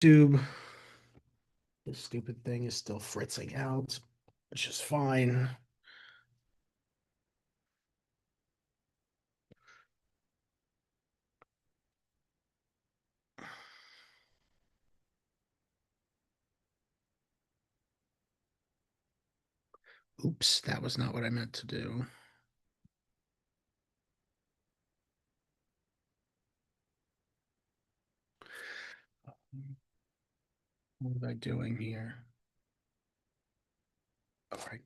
Tube. This stupid thing is still fritzing out, which is fine. Oops, that was not what I meant to do. What am I doing here? All right.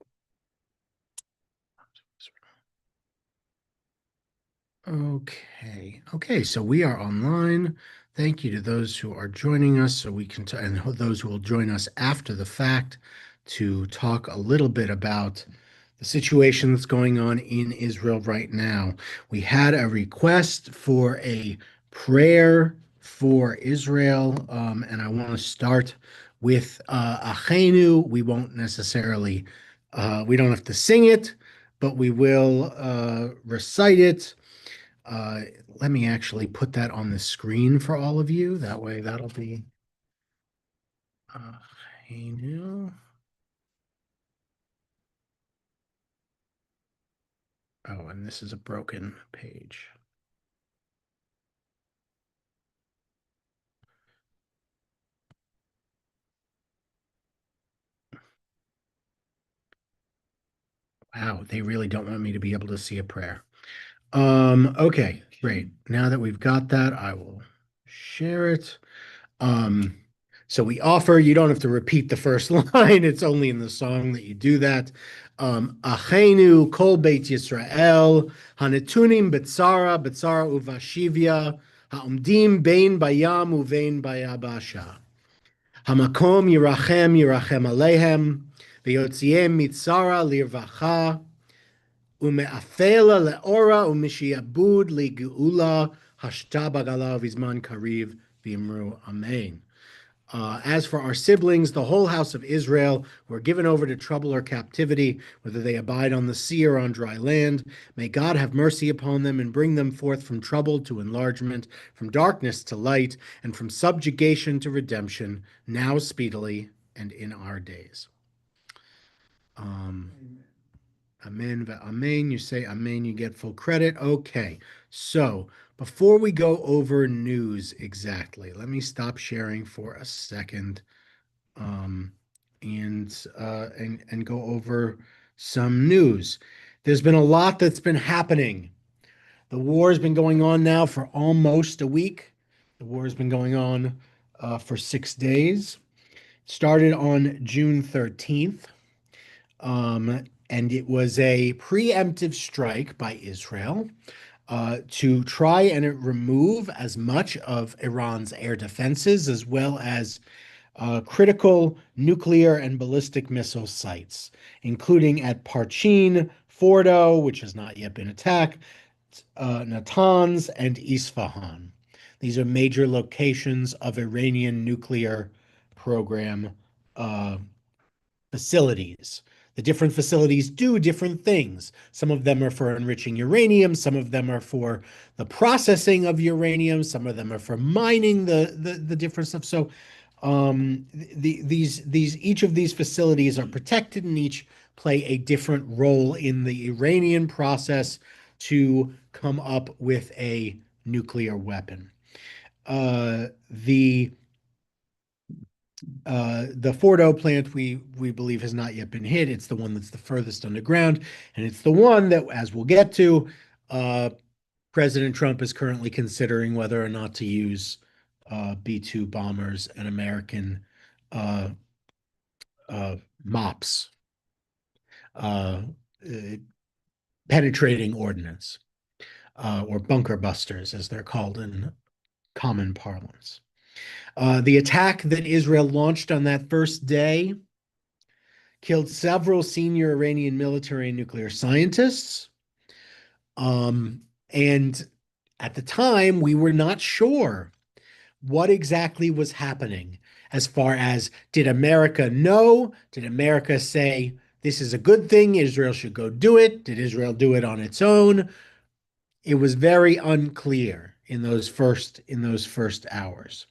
Okay, so we are online. Thank you to those who are joining us so we can, and those who will join us after the fact to talk a little bit about the situation that's going on in Israel right now. We had a request for a prayer for Israel, and I want to start with Achenu. We won't necessarily, we don't have to sing it, but we will recite it. uh, Let me actually put that on the screen for all of you. That way, that'll be hey new. Oh, and this is a broken page. Wow, they really don't want me to be able to see a prayer. Okay, great. Now that we've got that, I will share it. Um, so we offer, you don't have to repeat the first line, it's only in the song that you do that. Achenu kol beit Yisrael, hanetunim betzara, betzara uvashivya, haomdim bein bayam uvein bayabasha. Hamakom yirachem aleihem, v'yotziem mitzara lirvacha, ume'afela leora umishiabud ligeula, hashta bagala vizman kariv v'imru amen. As for our siblings, the whole house of Israel, who are given over to trouble or captivity, whether they abide on the sea or on dry land, may God have mercy upon them and bring them forth from trouble to enlargement, from darkness to light, and from subjugation to redemption, now speedily and in our days. Um, Amen. Amen. You say amen, you get full credit. Okay. So before we go over news exactly, let me stop sharing for a second, um, and go over some news. There's been a lot that's been happening. The war has been going on now for almost a week. The war has been going on for 6 days. Started on June 13th. And it was a preemptive strike by Israel to try and remove as much of Iran's air defenses, as well as critical nuclear and ballistic missile sites, including at Parchin, Fordo, which has not yet been attacked, Natanz, and Isfahan. These are major locations of Iranian nuclear program uh, facilities. The different facilities do different things. Some of them are for enriching uranium, some of them are for the processing of uranium, some of them are for mining the different stuff. So these each of these facilities are protected and each play a different role in the Iranian process to come up with a nuclear weapon. The Fordo plant we believe has not yet been hit. It's the one that's the furthest underground, and it's the one that, as we'll get to, President Trump is currently considering whether or not to use B-2 bombers and American uh, MOPS, uh, uh, penetrating ordnance, or bunker busters, as they're called in common parlance. The attack that Israel launched on that first day killed several senior Iranian military and nuclear scientists. And at the time, we were not sure what exactly was happening as far as, did America know? Did America say, this is a good thing, Israel should go do it? Did Israel do it on its own? It was very unclear in those first hours.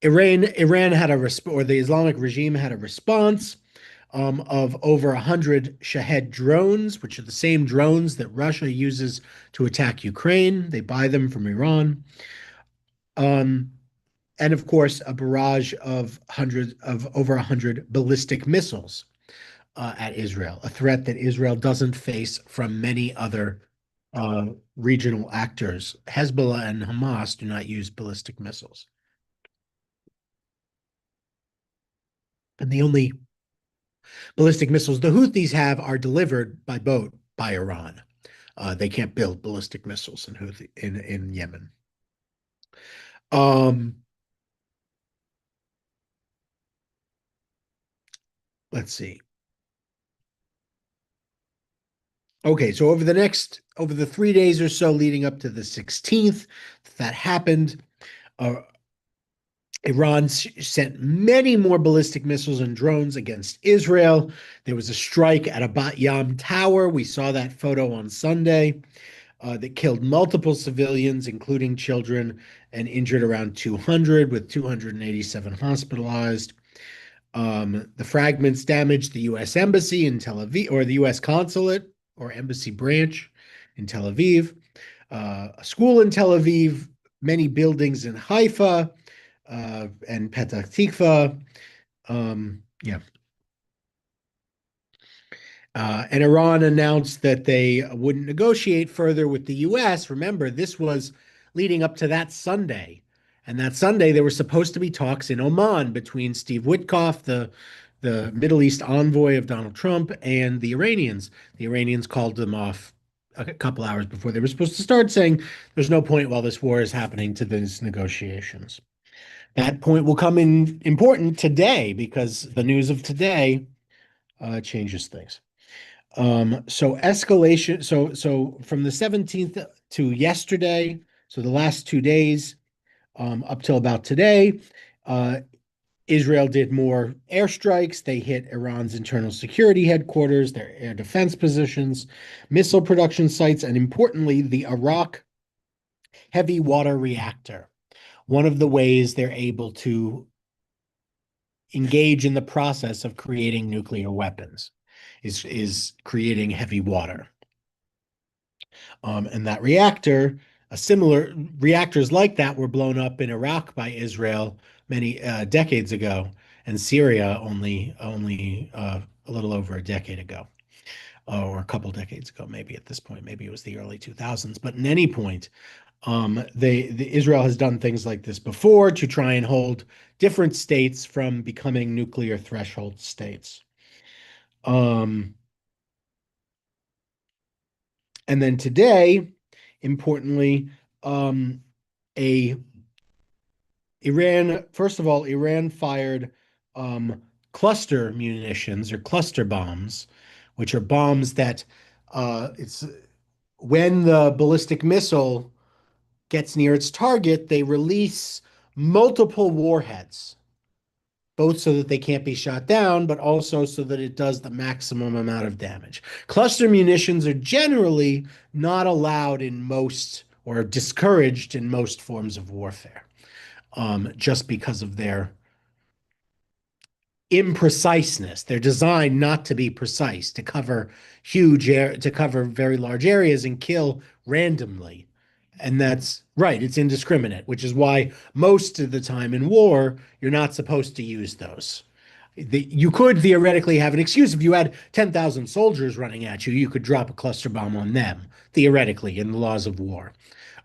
Iran had a or the Islamic regime had a response of over 100 Shahed drones, which are the same drones that Russia uses to attack Ukraine. They buy them from Iran. Um, and of course, a barrage of hundreds of over 100 ballistic missiles at Israel, a threat that Israel doesn't face from many other uh, regional actors. Hezbollah and Hamas do not use ballistic missiles. And the only ballistic missiles the Houthis have are delivered by boat by Iran. They can't build ballistic missiles in Yemen. Um, let's see. Okay, so over the 3 days or so leading up to the 16th, that happened. Uh, Iran sent many more ballistic missiles and drones against Israel. There was a strike at a Bat Yam tower. We saw that photo on Sunday that killed multiple civilians, including children, and injured around 200, with 287 hospitalized. The fragments damaged the U.S. Embassy in Tel Aviv, or the U.S. consulate or embassy branch in Tel Aviv, a school in Tel Aviv, many buildings in Haifa and Petah Tikva. Yeah. And Iran announced that they wouldn't negotiate further with the US. Remember, this was leading up to that Sunday. And that Sunday, there were supposed to be talks in Oman between Steve Witkoff, the Middle East envoy of Donald Trump, and the Iranians. The Iranians called them off a couple hours before they were supposed to start, saying there's no point while this war is happening to these negotiations. That point will come in important today because the news of today changes things. So escalation. So from the 17th to yesterday, so the last 2 days, up till about today, uh, Israel did more airstrikes. They hit Iran's internal security headquarters, their air defense positions, missile production sites, and importantly, the Arak heavy water reactor. One of the ways they're able to engage in the process of creating nuclear weapons is creating heavy water. And that reactor, a similar reactors like that were blown up in Iraq by Israel many decades ago, and Syria only a little over a decade ago, or a couple decades ago, maybe at this point, maybe it was the early 2000s. But in any point, Israel has done things like this before to try and hold different states from becoming nuclear threshold states. Um, and then today, importantly, a Iran, first of all, Iran fired cluster munitions or cluster bombs, which are bombs that it's when the ballistic missile gets near its target, they release multiple warheads, both so that they can't be shot down, but also so that it does the maximum amount of damage. Cluster munitions are generally not allowed in most or discouraged in most forms of warfare, just because of their impreciseness. They're designed not to be precise, to cover to cover very large areas and kill randomly. And that's right, it's indiscriminate, which is why most of the time in war, you're not supposed to use those. You could theoretically have an excuse if you had 10,000 soldiers running at you, you could drop a cluster bomb on them, theoretically, in the laws of war.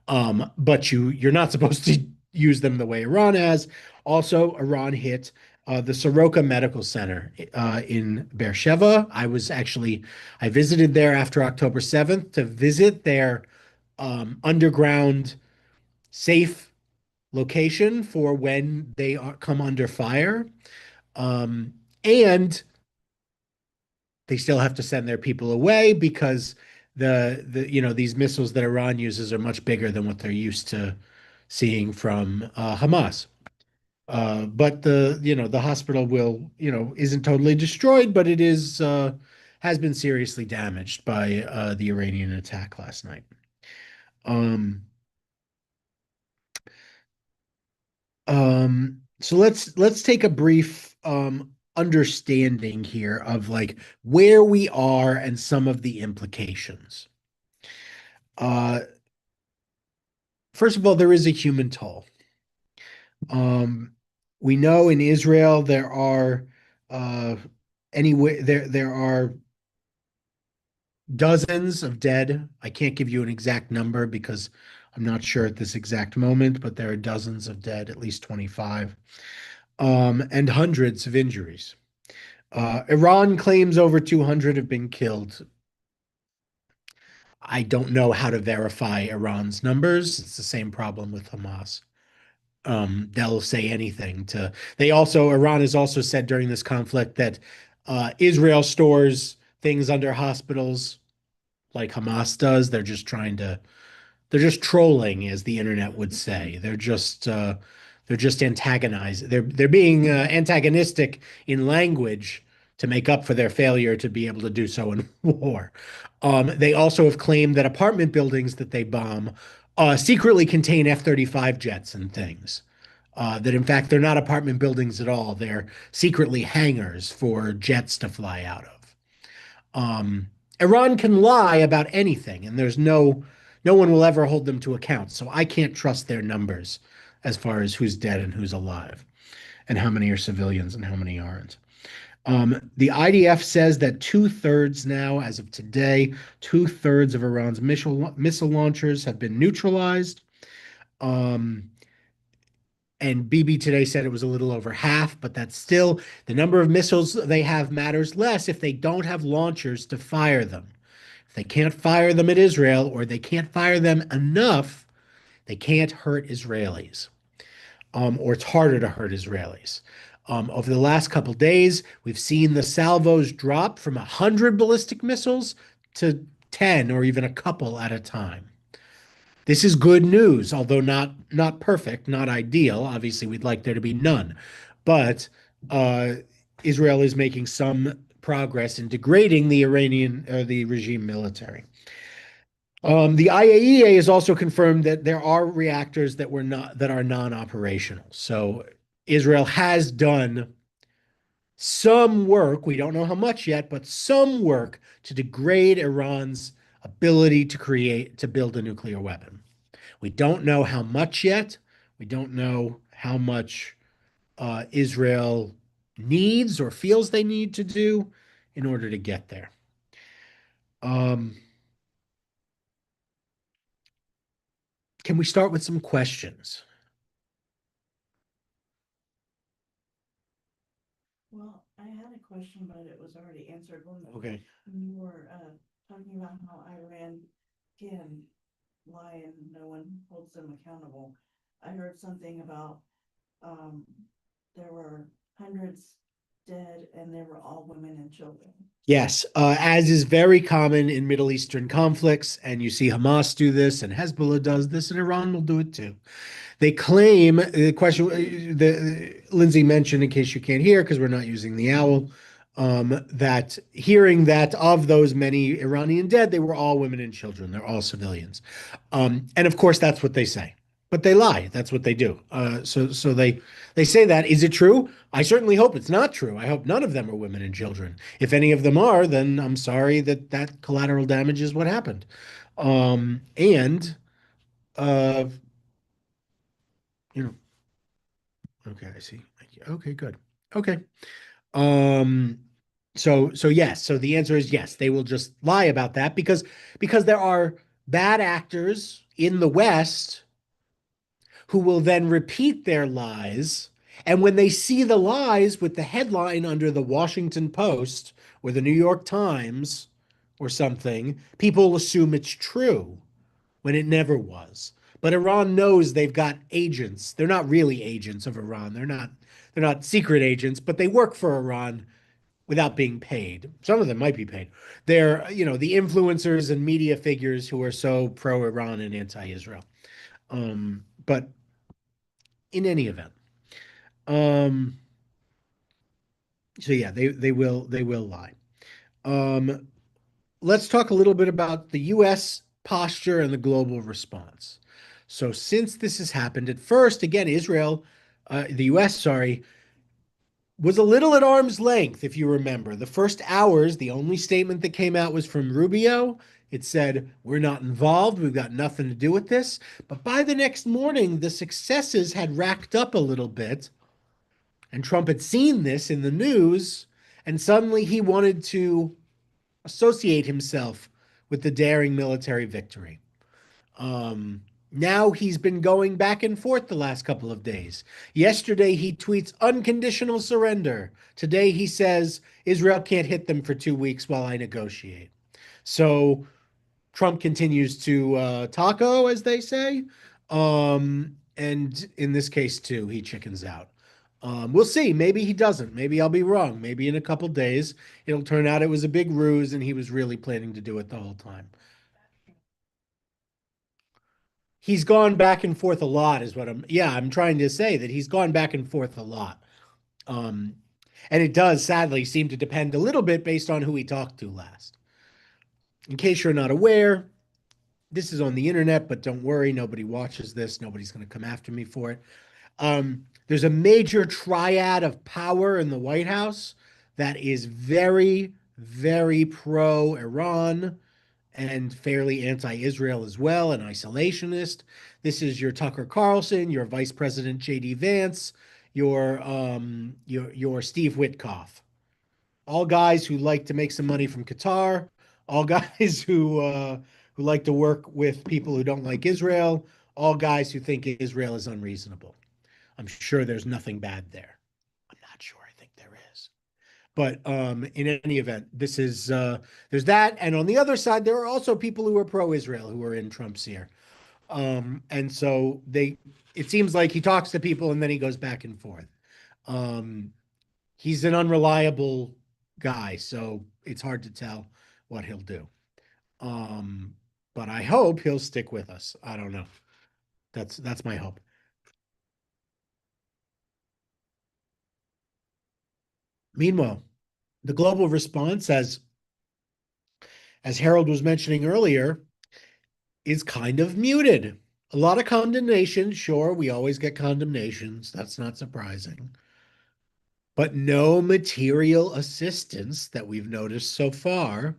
But you're not supposed to use them the way Iran has. Also, Iran hit the Soroka Medical Center in Beersheba. I visited there after October 7th to visit their underground safe location for when come under fire. Um, and they still have to send their people away because these missiles that Iran uses are much bigger than what they're used to seeing from Hamas. But the hospital isn't totally destroyed, but it is has been seriously damaged by the Iranian attack last night. Um, So let's take a brief understanding here of like where we are and some of the implications. Uh, First of all, there is a human toll. Um, we know in Israel there are uh, anyway there are dozens of dead. I can't give you an exact number because I'm not sure at this exact moment, but there are dozens of dead, at least 25, and hundreds of injuries. Iran claims over 200 have been killed. I don't know how to verify Iran's numbers. It's the same problem with Hamas. They'll say anything to. Iran has also said during this conflict that Israel stores things under hospitals like Hamas does. They're just trolling, as the internet would say. They're just antagonized. They're being antagonistic in language to make up for their failure to be able to do so in war. They also have claimed that apartment buildings that they bomb secretly contain F-35 jets and things. That in fact they're not apartment buildings at all. They're secretly hangars for jets to fly out of. Iran can lie about anything, and no one will ever hold them to account. So I can't trust their numbers as far as who's dead and who's alive, and how many are civilians and how many aren't. The IDF says that two-thirds now, as of today, two-thirds of Iran's missile launchers have been neutralized. Um, and Bibi today said it was a little over half, but that's still the number of missiles they have matters less if they don't have launchers to fire them. If they can't fire them at Israel or they can't fire them enough, they can't hurt Israelis, or it's harder to hurt Israelis. Over the last couple days, we've seen the salvos drop from 100 ballistic missiles to 10 or even a couple at a time. This is good news, although not perfect, not ideal. Obviously, we'd like there to be none, but uh, Israel is making some progress in degrading the Iranian or the regime military. The IAEA has also confirmed that there are reactors that are non-operational. So Israel has done some work. We don't know how much yet, but some work to degrade Iran's ability to build a nuclear weapon. We don't know how much yet. We don't know how much Israel needs or feels they need to do in order to get there. Um, can we start with some questions? Well, I had a question, but it was already answered Okay. when you were talking about how Iran can lie and no one holds them accountable. I heard something about um, there were hundreds dead and they were all women and children. Yes, as is very common in Middle Eastern conflicts, and you see Hamas do this, and Hezbollah does this, and Iran will do it too. They claim the question the Lindsay mentioned, in case you can't hear, because we're not using the owl, that hearing that of those many Iranian dead, they were all women and children. They're all civilians. And of course, that's what they say, but they lie. That's what they do. So they say that. Is it true? I certainly hope it's not true. I hope none of them are women and children. If any of them are, then I'm sorry that collateral damage is what happened. And uh, you know, okay, I see. Okay, good. Okay. Um, so yes, so the answer is yes, they will just lie about that because there are bad actors in the West who will then repeat their lies. And when they see the lies with the headline under the Washington Post or the New York Times or something, people assume it's true when it never was. But Iran knows they've got agents. They're not really agents of Iran. They're not secret agents, but they work for Iran without being paid. Some of them might be paid. They're, the influencers and media figures who are so pro-Iran and anti-Israel. But in any event, um, so yeah, they will lie. Um, let's talk a little bit about the U.S. posture and the global response. So since this has happened, at first, again, Israel the US, sorry, was a little at arm's length, if you remember. The first hours, the only statement that came out was from Rubio. It said, "We're not involved. We've got nothing to do with this." But by the next morning, the successes had racked up a little bit, and Trump had seen this in the news, and suddenly he wanted to associate himself with the daring military victory. Um, Now he's been going back and forth the last couple of days. Yesterday he tweets unconditional surrender. Today he says Israel can't hit them for 2 weeks while I negotiate. So Trump continues to taco, as they say. And in this case, too, he chickens out. We'll see. Maybe he doesn't. Maybe I'll be wrong. Maybe in a couple days, it'll turn out it was a big ruse and he was really planning to do it the whole time. He's gone back and forth a lot, is what I'm trying to say that he's gone back and forth a lot. Um, and it does sadly seem to depend a little bit based on who he talked to last. In case you're not aware, this is on the internet, but don't worry, nobody watches this. Nobody's going to come after me for it. There's a major triad of power in the White House that is very, very pro Iran and fairly anti-Israel as well, and isolationist. This is your Tucker Carlson, your Vice President J.D. Vance, your Steve Witkoff. All guys who like to make some money from Qatar, all guys who like to work with people who don't like Israel, all guys who think Israel is unreasonable. I'm sure there's nothing bad there. I'm not sure. I think there is. But in any event, this is there's that, and on the other side, there are also people who are pro-Israel who are in Trump's ear, and so it seems like he talks to people and then he goes back and forth. Um, he's an unreliable guy, so it's hard to tell what he'll do. Um, but I hope he'll stick with us. I don't know. That's my hope. Meanwhile, the global response, as Harold was mentioning earlier, is kind of muted. A lot of condemnation. Sure, we always get condemnations. That's not surprising. But no material assistance that we've noticed so far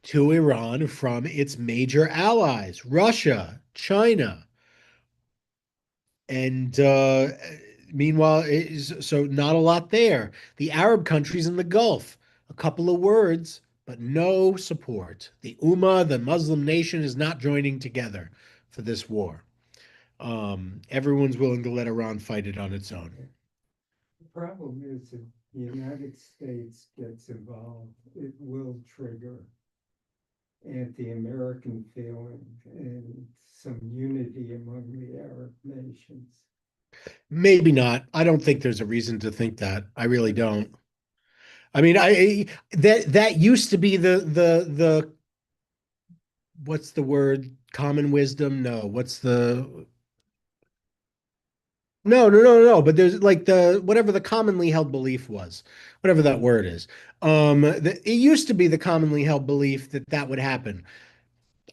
to Iran from its major allies, Russia, China. And meanwhile, so not a lot there. The Arab countries in the Gulf, a couple of words, but no support. The Ummah, the Muslim nation, is not joining together for this war. Everyone's willing to let Iran fight it on its own. The problem is if the United States gets involved, it will trigger anti-American feelings and some unity among the Arab nations. Maybe not. I don't think there's a reason to think that. I really don't. I mean, that used to be the what's the word? Common wisdom? No. What's the no. But there's like the whatever the commonly held belief was, whatever that word is. It used to be the commonly held belief that that would happen.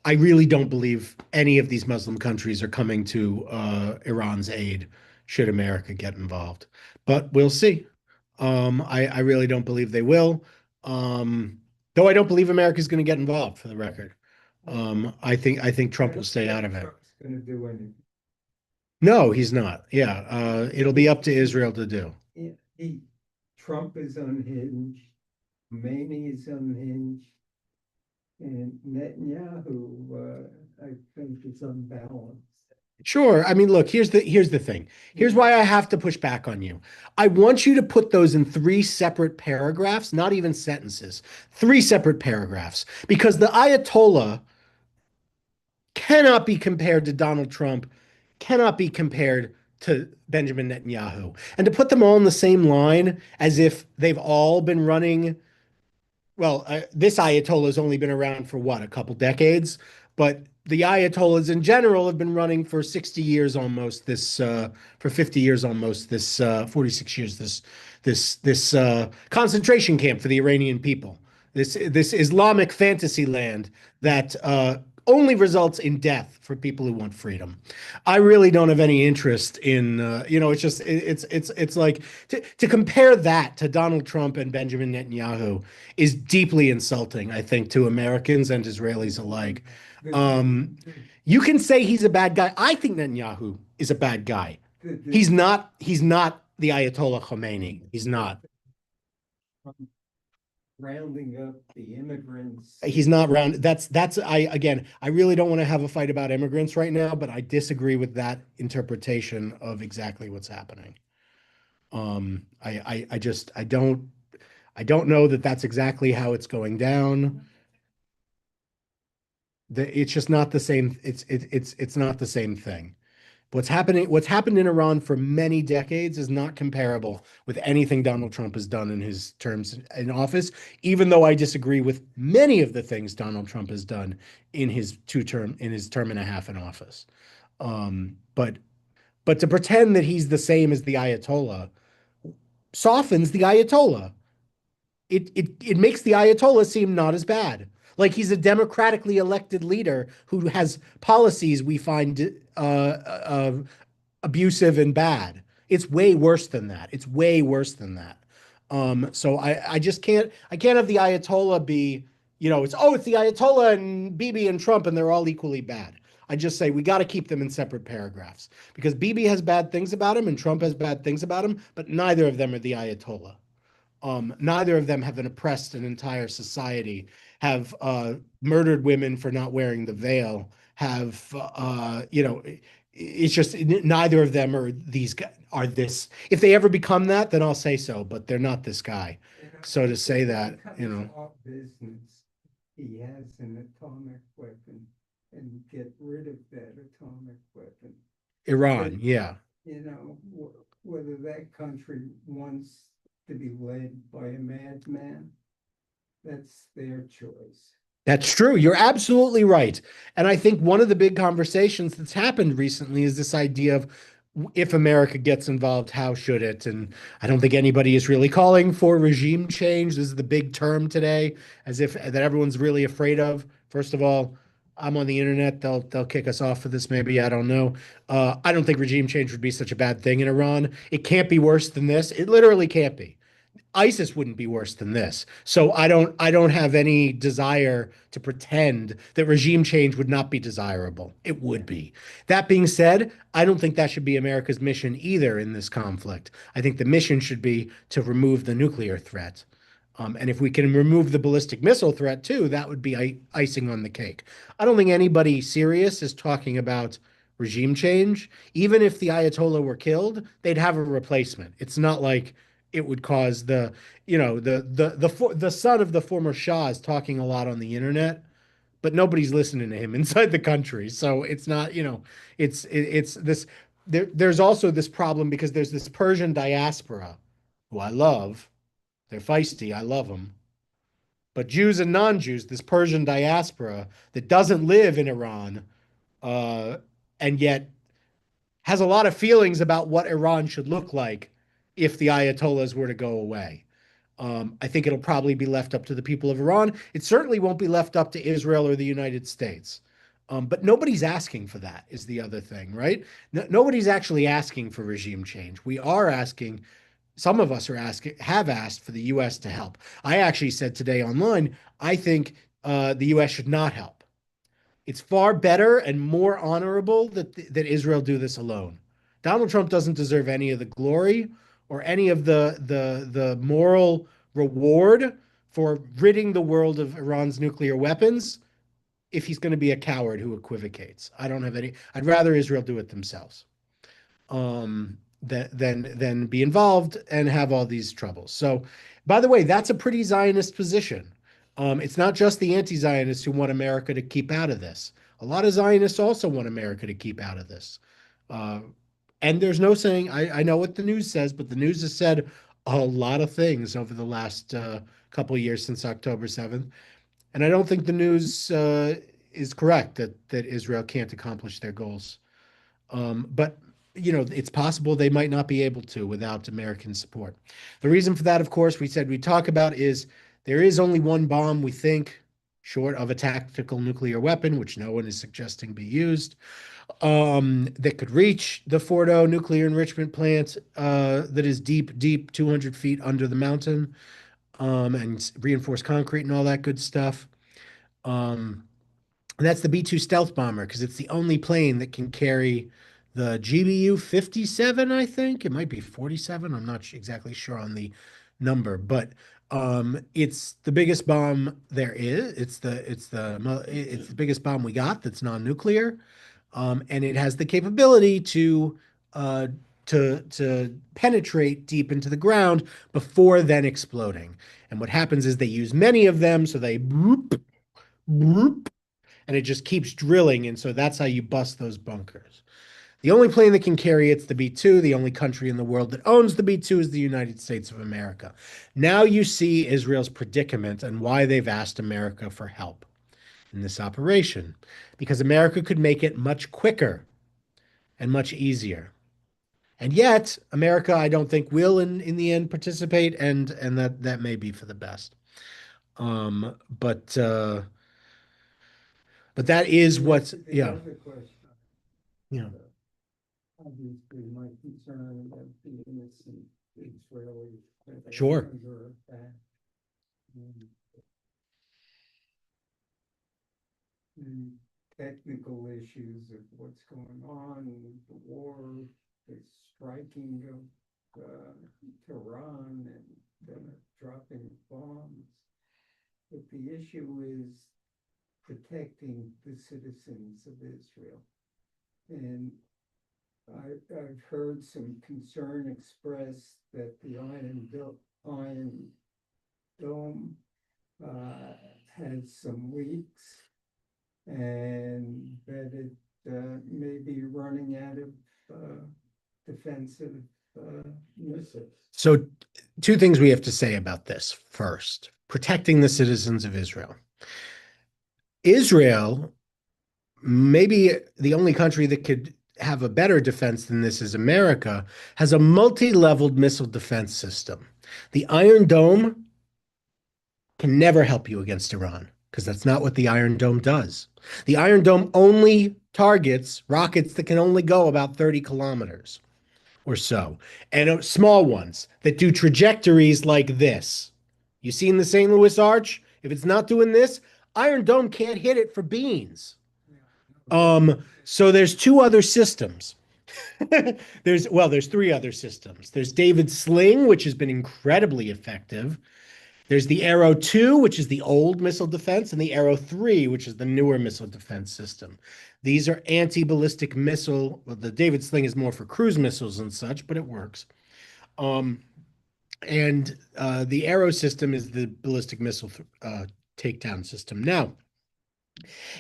I really don't believe any of these Muslim countries are coming to Iran's aid should America get involved. But we'll see. I really don't believe they will. Though I don't believe America is going to get involved, for the record. I think Trump will stay out of it. Trump's going to do anything. No, he's not. Yeah, it'll be up to Israel to do. Trump is unhinged. Khomeini is unhinged. And Netanyahu, I think, is unbalanced. Sure. I mean, look, here's the thing. Here's why I have to push back on you. I want you to put those in three separate paragraphs, not even sentences, three separate paragraphs, because the Ayatollah cannot be compared to Donald Trump, cannot be compared to Benjamin Netanyahu. And to put them all in the same line as if they've all been running, well, this Ayatollah has only been around for what, a couple decades, but the Ayatollahs in general have been running for 60 years almost for 50 years almost 46 years, this concentration camp for the Iranian people, this Islamic fantasy land that only results in death for people who want freedom. I really don't have any interest in, it's just, it's like to compare that to Donald Trump and Benjamin Netanyahu is deeply insulting, I think, to Americans and Israelis alike. The- Um, the- you can say he's a bad guy. I think Netanyahu is a bad guy. He's not the Ayatollah Khomeini. He's not. Rounding up the immigrants. He's not round. I really don't want to have a fight about immigrants right now, but I disagree with that interpretation of exactly what's happening. I don't know that that's exactly how it's going down. It's just not the same. It's not the same thing. What's happened in Iran for many decades is not comparable with anything Donald Trump has done in his terms in office, even though I disagree with many of the things Donald Trump has done in his term and a half in office. But to pretend that he's the same as the Ayatollah softens the Ayatollah. It makes the Ayatollah seem not as bad. Like he's a democratically elected leader who has policies we find abusive and bad. It's way worse than that. It's way worse than that. So I just can't have the Ayatollah be, it's the Ayatollah and Bibi and Trump and they're all equally bad. I just say we got to keep them in separate paragraphs because Bibi has bad things about him and Trump has bad things about him, but neither of them are the Ayatollah. Neither of them have oppressed an entire society, have murdered women for not wearing the veil, it's just neither of them are these guys, are this. If they ever become that, then I'll say so, but they're not this guy. So to say that, Off business, he has an atomic weapon and get rid of that atomic weapon. Iran, yeah. Whether that country wants to be led by a madman, that's their choice. That's true. You're absolutely right. And I think one of the big conversations that's happened recently is this idea of if America gets involved, how should it? And I don't think anybody is really calling for regime change. This is the big term today, as if that everyone's really afraid of. First of all, I'm on the internet. They'll kick us off for this, maybe. I don't know. I don't think regime change would be such a bad thing in Iran. It can't be worse than this. It literally can't be. ISIS wouldn't be worse than this. So I don't have any desire to pretend that regime change would not be desirable. It would be. That being said, I don't think that should be America's mission either in this conflict. I think the mission should be to remove the nuclear threat. And if we can remove the ballistic missile threat too, that would be icing on the cake. I don't think anybody serious is talking about regime change. Even if the Ayatollah were killed, they'd have a replacement. It's not like it would cause the son of the former Shah is talking a lot on the internet, but nobody's listening to him inside the country. So it's not, it's this. There's also this problem because there's this Persian diaspora who I love. They're feisty. I love them. But Jews and non-Jews, this Persian diaspora that doesn't live in Iran, and yet has a lot of feelings about what Iran should look like if the Ayatollahs were to go away. I think it'll probably be left up to the people of Iran. It certainly won't be left up to Israel or the United States. But nobody's asking for that is the other thing, right? Nobody's actually asking for regime change. We are asking, some of us have asked for the U.S. to help. I actually said today online, I think the U.S. should not help. It's far better and more honorable that Israel do this alone. Donald Trump doesn't deserve any of the glory or any of the moral reward for ridding the world of Iran's nuclear weapons if he's going to be a coward who equivocates. I'd rather Israel do it themselves than be involved and have all these troubles. So, by the way, that's a pretty Zionist position. It's not just the anti-Zionists who want America to keep out of this. A lot of Zionists also want America to keep out of this. And there's no saying, I know what the news says, but the news has said a lot of things over the last couple of years since October 7th. And I don't think the news is correct that Israel can't accomplish their goals. But it's possible they might not be able to without American support. The reason for that, of course, we said we'd talk about is there is only one bomb, we think. short of a tactical nuclear weapon, which no one is suggesting be used, that could reach the Fordo nuclear enrichment plant that is deep, 200 feet under the mountain, and reinforced concrete and all that good stuff. And that's the B-2 stealth bomber because it's the only plane that can carry the GBU-57, I think. It might be 47. I'm not exactly sure on the number, but it's the biggest bomb there is. It's the biggest bomb we got that's non-nuclear. And it has the capability uh, to penetrate deep into the ground before then exploding. And what happens is they use many of them, so they whoop, whoop, and it just keeps drilling. And so that's how you bust those bunkers. The only plane that can carry it's the B-2. The only country in the world that owns the B-2 is the United States of America. Now you see Israel's predicament and why they've asked America for help in this operation, because America could make it much quicker and much easier. And yet, America, I don't think will in the end participate, and that may be for the best. Um, but uh, but that is what's The yeah. other question. Yeah. Obviously, my concern about the innocent Israelis. that are Sure. under attack. And technical issues of what's going on, the war, the striking of Tehran and dropping bombs. But the issue is protecting the citizens of Israel. And I've heard some concern expressed that the Iron Dome has some leaks and that it may be running out of defensive missiles. So, two things we have to say about this. First, protecting the citizens of Israel. Israel, maybe the only country that could have a better defense than this is America, has a multi-leveled missile defense system. The Iron Dome can never help you against Iran because that's not what the Iron Dome does. The Iron Dome only targets rockets that can only go about 30 kilometers or so, and small ones that do trajectories like this. You seen the St. Louis Arch? If it's not doing this, Iron Dome can't hit it for beans. So there's two other systems. There's three other systems. There's David Sling, which has been incredibly effective. There's the Arrow 2, which is the old missile defense, and the Arrow 3, which is the newer missile defense system. These are anti-ballistic missile. Well, the David Sling is more for cruise missiles and such, but it works. And the Arrow system is the ballistic missile takedown system. Now,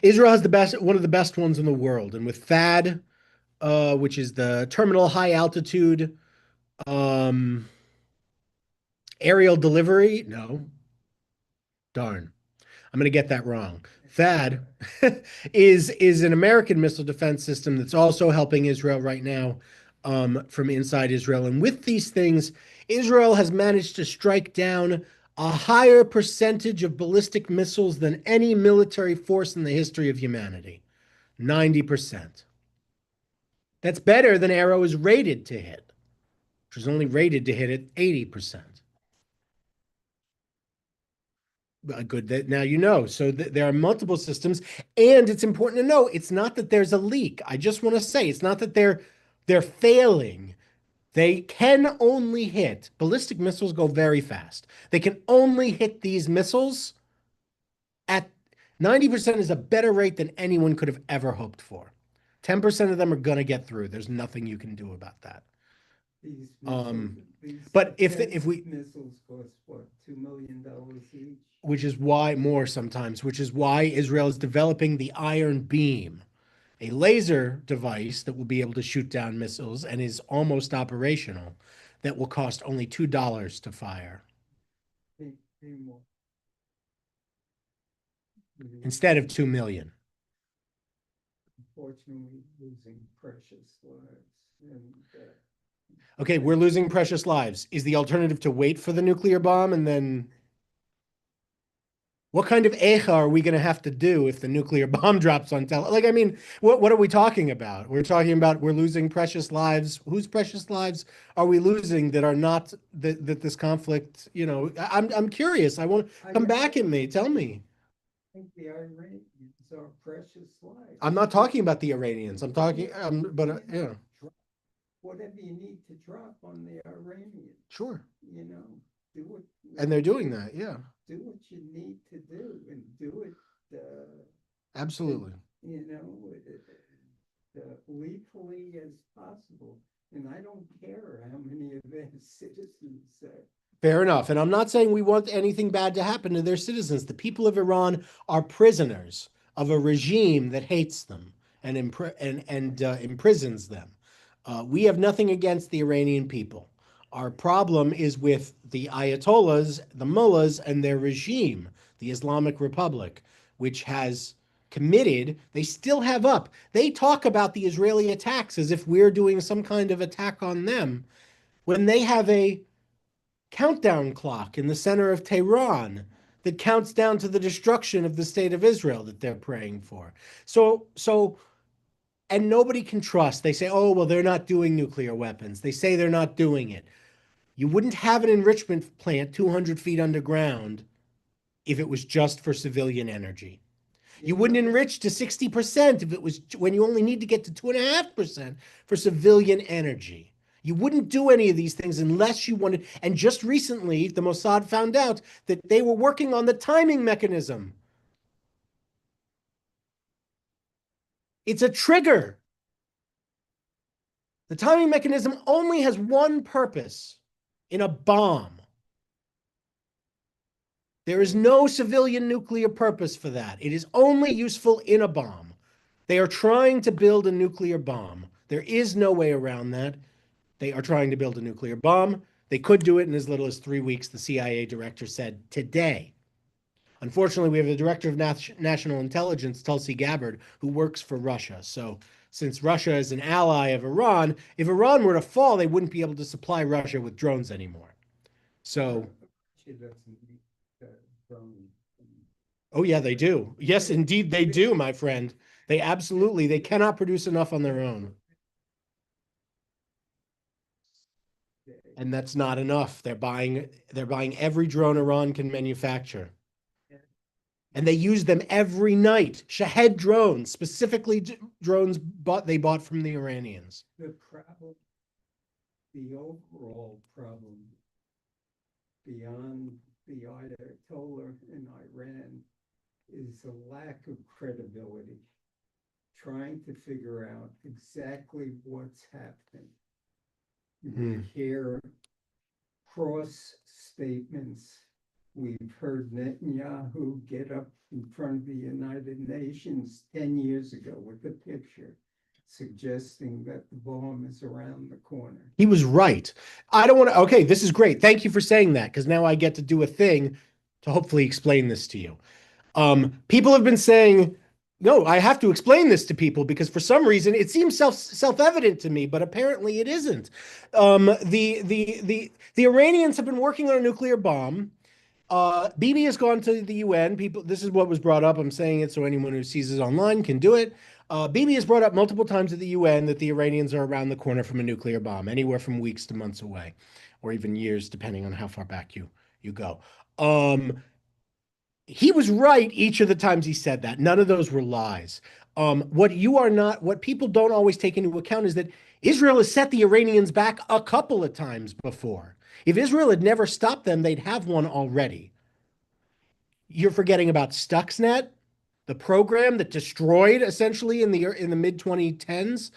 Israel has one of the best ones in the world, and with THAAD, which is the terminal high altitude aerial delivery. No, darn, I'm going to get that wrong. THAAD is an American missile defense system that's also helping Israel right now from inside Israel. And with these things, Israel has managed to strike down a higher percentage of ballistic missiles than any military force in the history of humanity. 90%. That's better than Arrow is rated to hit, which was only rated to hit at 80%. Good that now you know. So there are multiple systems, and it's important to know it's not that there's a leak. I just want to say it's not that they're failing. They can only hit ballistic missiles go very fast. They can only hit these missiles at 90% is a better rate than anyone could have ever hoped for. 10% of them are gonna get through. There's nothing you can do about that. These but if we missiles cost what, $2 million each? Which is why more sometimes, which is why Israel is developing the Iron Beam, a laser device that will be able to shoot down missiles and is almost operational, that will cost only $2 to fire Pay more. instead of 2 million. Unfortunately, losing precious lives and Okay, we're losing precious lives. Is the alternative to wait for the nuclear bomb and then What kind of echa are we going to have to do if the nuclear bomb drops on Like, I mean, what are we talking about? We're talking about we're losing precious lives. Whose precious lives are we losing that are not that this conflict, I'm curious. I want come back at me. Tell me. think the Iranians are precious lives. I'm not talking about the Iranians. I'm talking, but yeah, Drop whatever you need to drop on the Iranians, sure. you know, do what. And they're doing that. Yeah, Do what you need to do and do it, absolutely. you know, lethally as possible. And I don't care how many of their citizens say. Fair enough. And I'm not saying we want anything bad to happen to their citizens. The people of Iran are prisoners of a regime that hates them and imprisons them. We have nothing against the Iranian people. Our problem is with the Ayatollahs, the mullahs, and their regime, the Islamic Republic, which has committed, they still have up. They talk about the Israeli attacks as if we're doing some kind of attack on them when they have a countdown clock in the center of Tehran that counts down to the destruction of the state of Israel that they're praying for. And nobody can trust. They say, oh, well, they're not doing nuclear weapons. They say they're not doing it. You wouldn't have an enrichment plant 200 feet underground if it was just for civilian energy. You wouldn't enrich to 60% if it was when you only need to get to 2.5% for civilian energy. You wouldn't do any of these things unless you wanted. And just recently, the Mossad found out that they were working on the timing mechanism. It's a trigger. The timing mechanism only has one purpose in a bomb. There is no civilian nuclear purpose for that. It is only useful in a bomb. They are trying to build a nuclear bomb. There is no way around that. They are trying to build a nuclear bomb. They could do it in as little as 3 weeks, the CIA director said today. Unfortunately, we have the director of national intelligence, Tulsi Gabbard, who works for Russia. So since Russia is an ally of Iran, if Iran were to fall, they wouldn't be able to supply Russia with drones anymore. So, She doesn't need the drone. oh yeah, they do. Yes, indeed they do, my friend. They cannot produce enough on their own. And that's not enough. They're buying every drone Iran can manufacture. And they use them every night. Shahed drones, specifically drones they bought from the Iranians. The problem, the overall problem beyond the Ayatollah in Iran is a lack of credibility, trying to figure out exactly what's happening. You hear cross statements. We've heard Netanyahu get up in front of the United Nations 10 years ago with a picture suggesting that the bomb is around the corner. He was right. I don't want to. Okay, this is great. Thank you for saying that, because now I get to do a thing to hopefully explain this to you. People have been saying, no, I have to explain this to people because for some reason it seems self-evident to me, but apparently it isn't. The Iranians have been working on a nuclear bomb. Bibi has gone to the UN. People, this is what was brought up. I'm saying it so anyone who sees it online can do it. Bibi has brought up multiple times at the UN that the Iranians are around the corner from a nuclear bomb, anywhere from weeks to months away, or even years, depending on how far back you go. He was right each of the times he said that. None of those were lies. What people don't always take into account is that Israel has set the Iranians back a couple of times before. If Israel had never stopped them, they'd have one already. You're forgetting about Stuxnet, the program that destroyed essentially in the mid 2010s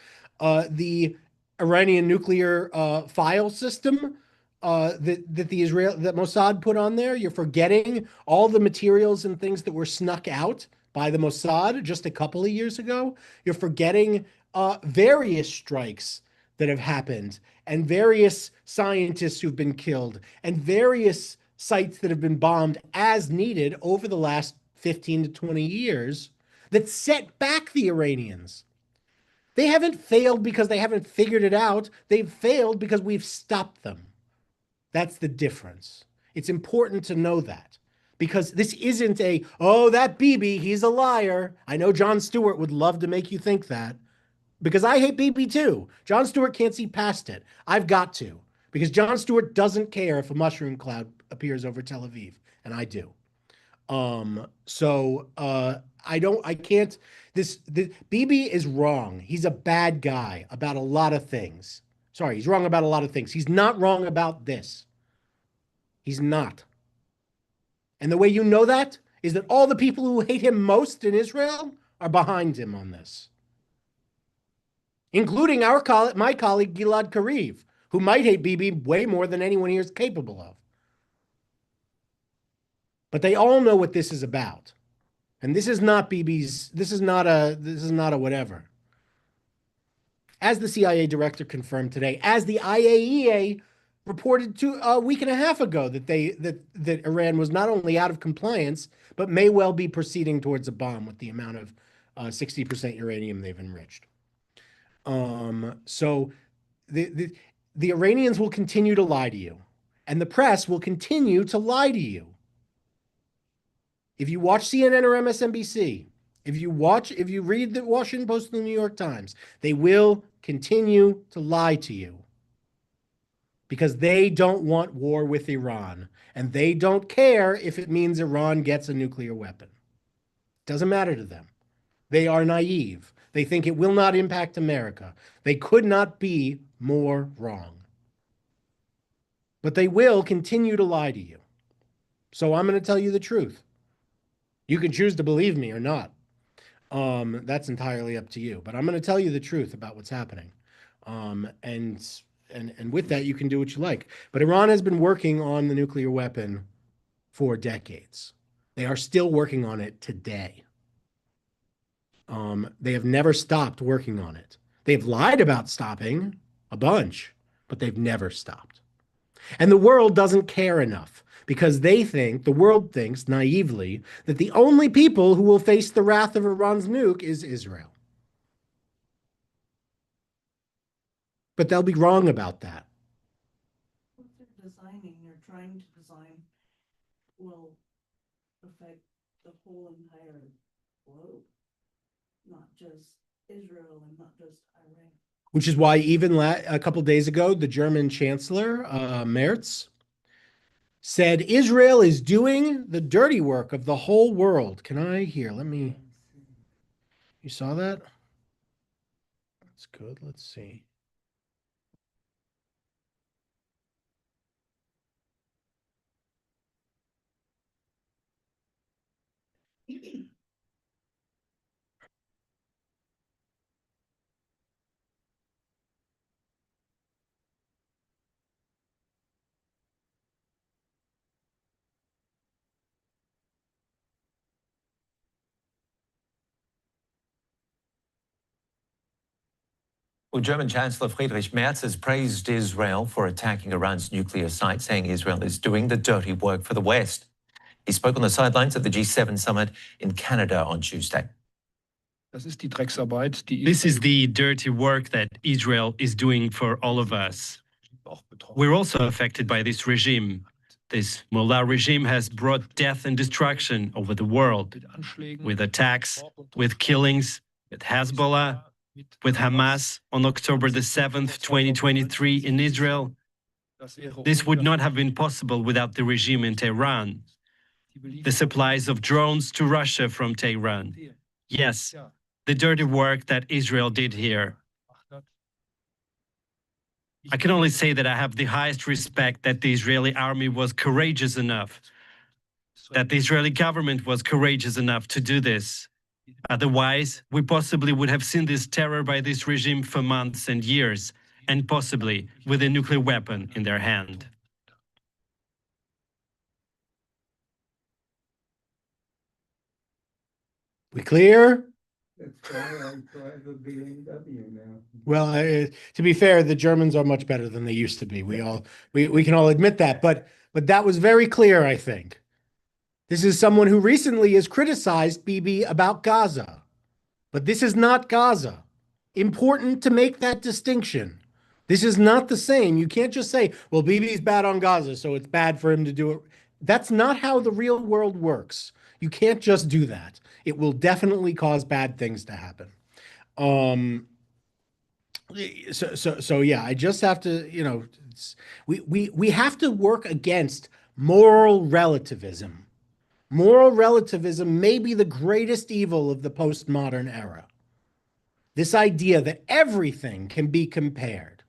the Iranian nuclear file system that Mossad put on there. You're forgetting all the materials and things that were snuck out by the Mossad just a couple of years ago. You're forgetting various strikes that have happened and various scientists who've been killed and various sites that have been bombed as needed over the last 15 to 20 years that set back the Iranians. They haven't failed because they haven't figured it out. They've failed because we've stopped them. That's the difference. It's important to know that. Because this isn't a, oh, that Bibi, he's a liar. I know Jon Stewart would love to make you think that, because I hate Bibi too. Jon Stewart can't see past it. I've got to, because Jon Stewart doesn't care if a mushroom cloud appears over Tel Aviv, and I do. I can't, Bibi is wrong. He's a bad guy about a lot of things. Sorry, he's wrong about a lot of things. He's not wrong about this. He's not. And the way you know that is that all the people who hate him most in Israel are behind him on this, including my colleague Gilad Kariv, who might hate Bibi way more than anyone here is capable of. But they all know what this is about. And this is not Bibi's, this is not a whatever. As the CIA director confirmed today, as the IAEA reported a week and a half ago, that Iran was not only out of compliance, but may well be proceeding towards a bomb with the amount of 60% uranium they've enriched. So the Iranians will continue to lie to you, and the press will continue to lie to you. If you watch CNN or MSNBC, if you read the Washington Post and the New York Times, they will continue to lie to you, because they don't want war with Iran, and they don't care if it means Iran gets a nuclear weapon. It doesn't matter to them. They are naive. They think it will not impact America. They could not be more wrong. But they will continue to lie to you. So I'm going to tell you the truth. You can choose to believe me or not. That's entirely up to you. But I'm going to tell you the truth about what's happening. And with that, you can do what you like. But Iran has been working on the nuclear weapon for decades. They are still working on it today. They have never stopped working on it. They've lied about stopping a bunch, but they've never stopped. And the world doesn't care enough, because the world thinks naively that the only people who will face the wrath of Iran's nuke is Israel. But they'll be wrong about that. What they're trying to design will affect the whole entire globe, not just Israel and not just Iran. Which is why even a couple of days ago, the German Chancellor, Merz, said Israel is doing the dirty work of the whole world. You saw that? That's good. Let's see. Well, German Chancellor Friedrich Merz has praised Israel for attacking Iran's nuclear site, saying Israel is doing the dirty work for the West. He spoke on the sidelines of the G7 summit in Canada on Tuesday. This is the dirty work that Israel is doing for all of us. We're also affected by this regime. This Mullah regime has brought death and destruction over the world, with attacks, with killings, with Hezbollah, with Hamas on October the 7th, 2023 in Israel. This would not have been possible without the regime in Tehran. The supplies of drones to Russia from Tehran. Yes, the dirty work that Israel did here. I can only say that I have the highest respect that the Israeli army was courageous enough, that the Israeli government was courageous enough to do this. Otherwise, we possibly would have seen this terror by this regime for months and years, and possibly with a nuclear weapon in their hand. We clear? That's why I drive a BMW now. Well, to be fair, the Germans are much better than they used to be. We can all admit that, but that was very clear, I think. This is someone who recently has criticized Bibi about Gaza, but this is not Gaza. Important to make that distinction. This is not the same. You can't just say, well, Bibi's bad on Gaza, so it's bad for him to do it. That's not how the real world works. You can't just do that. It will definitely cause bad things to happen. So yeah, I just have to, we have to work against moral relativism. Moral relativism may be the greatest evil of the postmodern era. This idea that everything can be compared,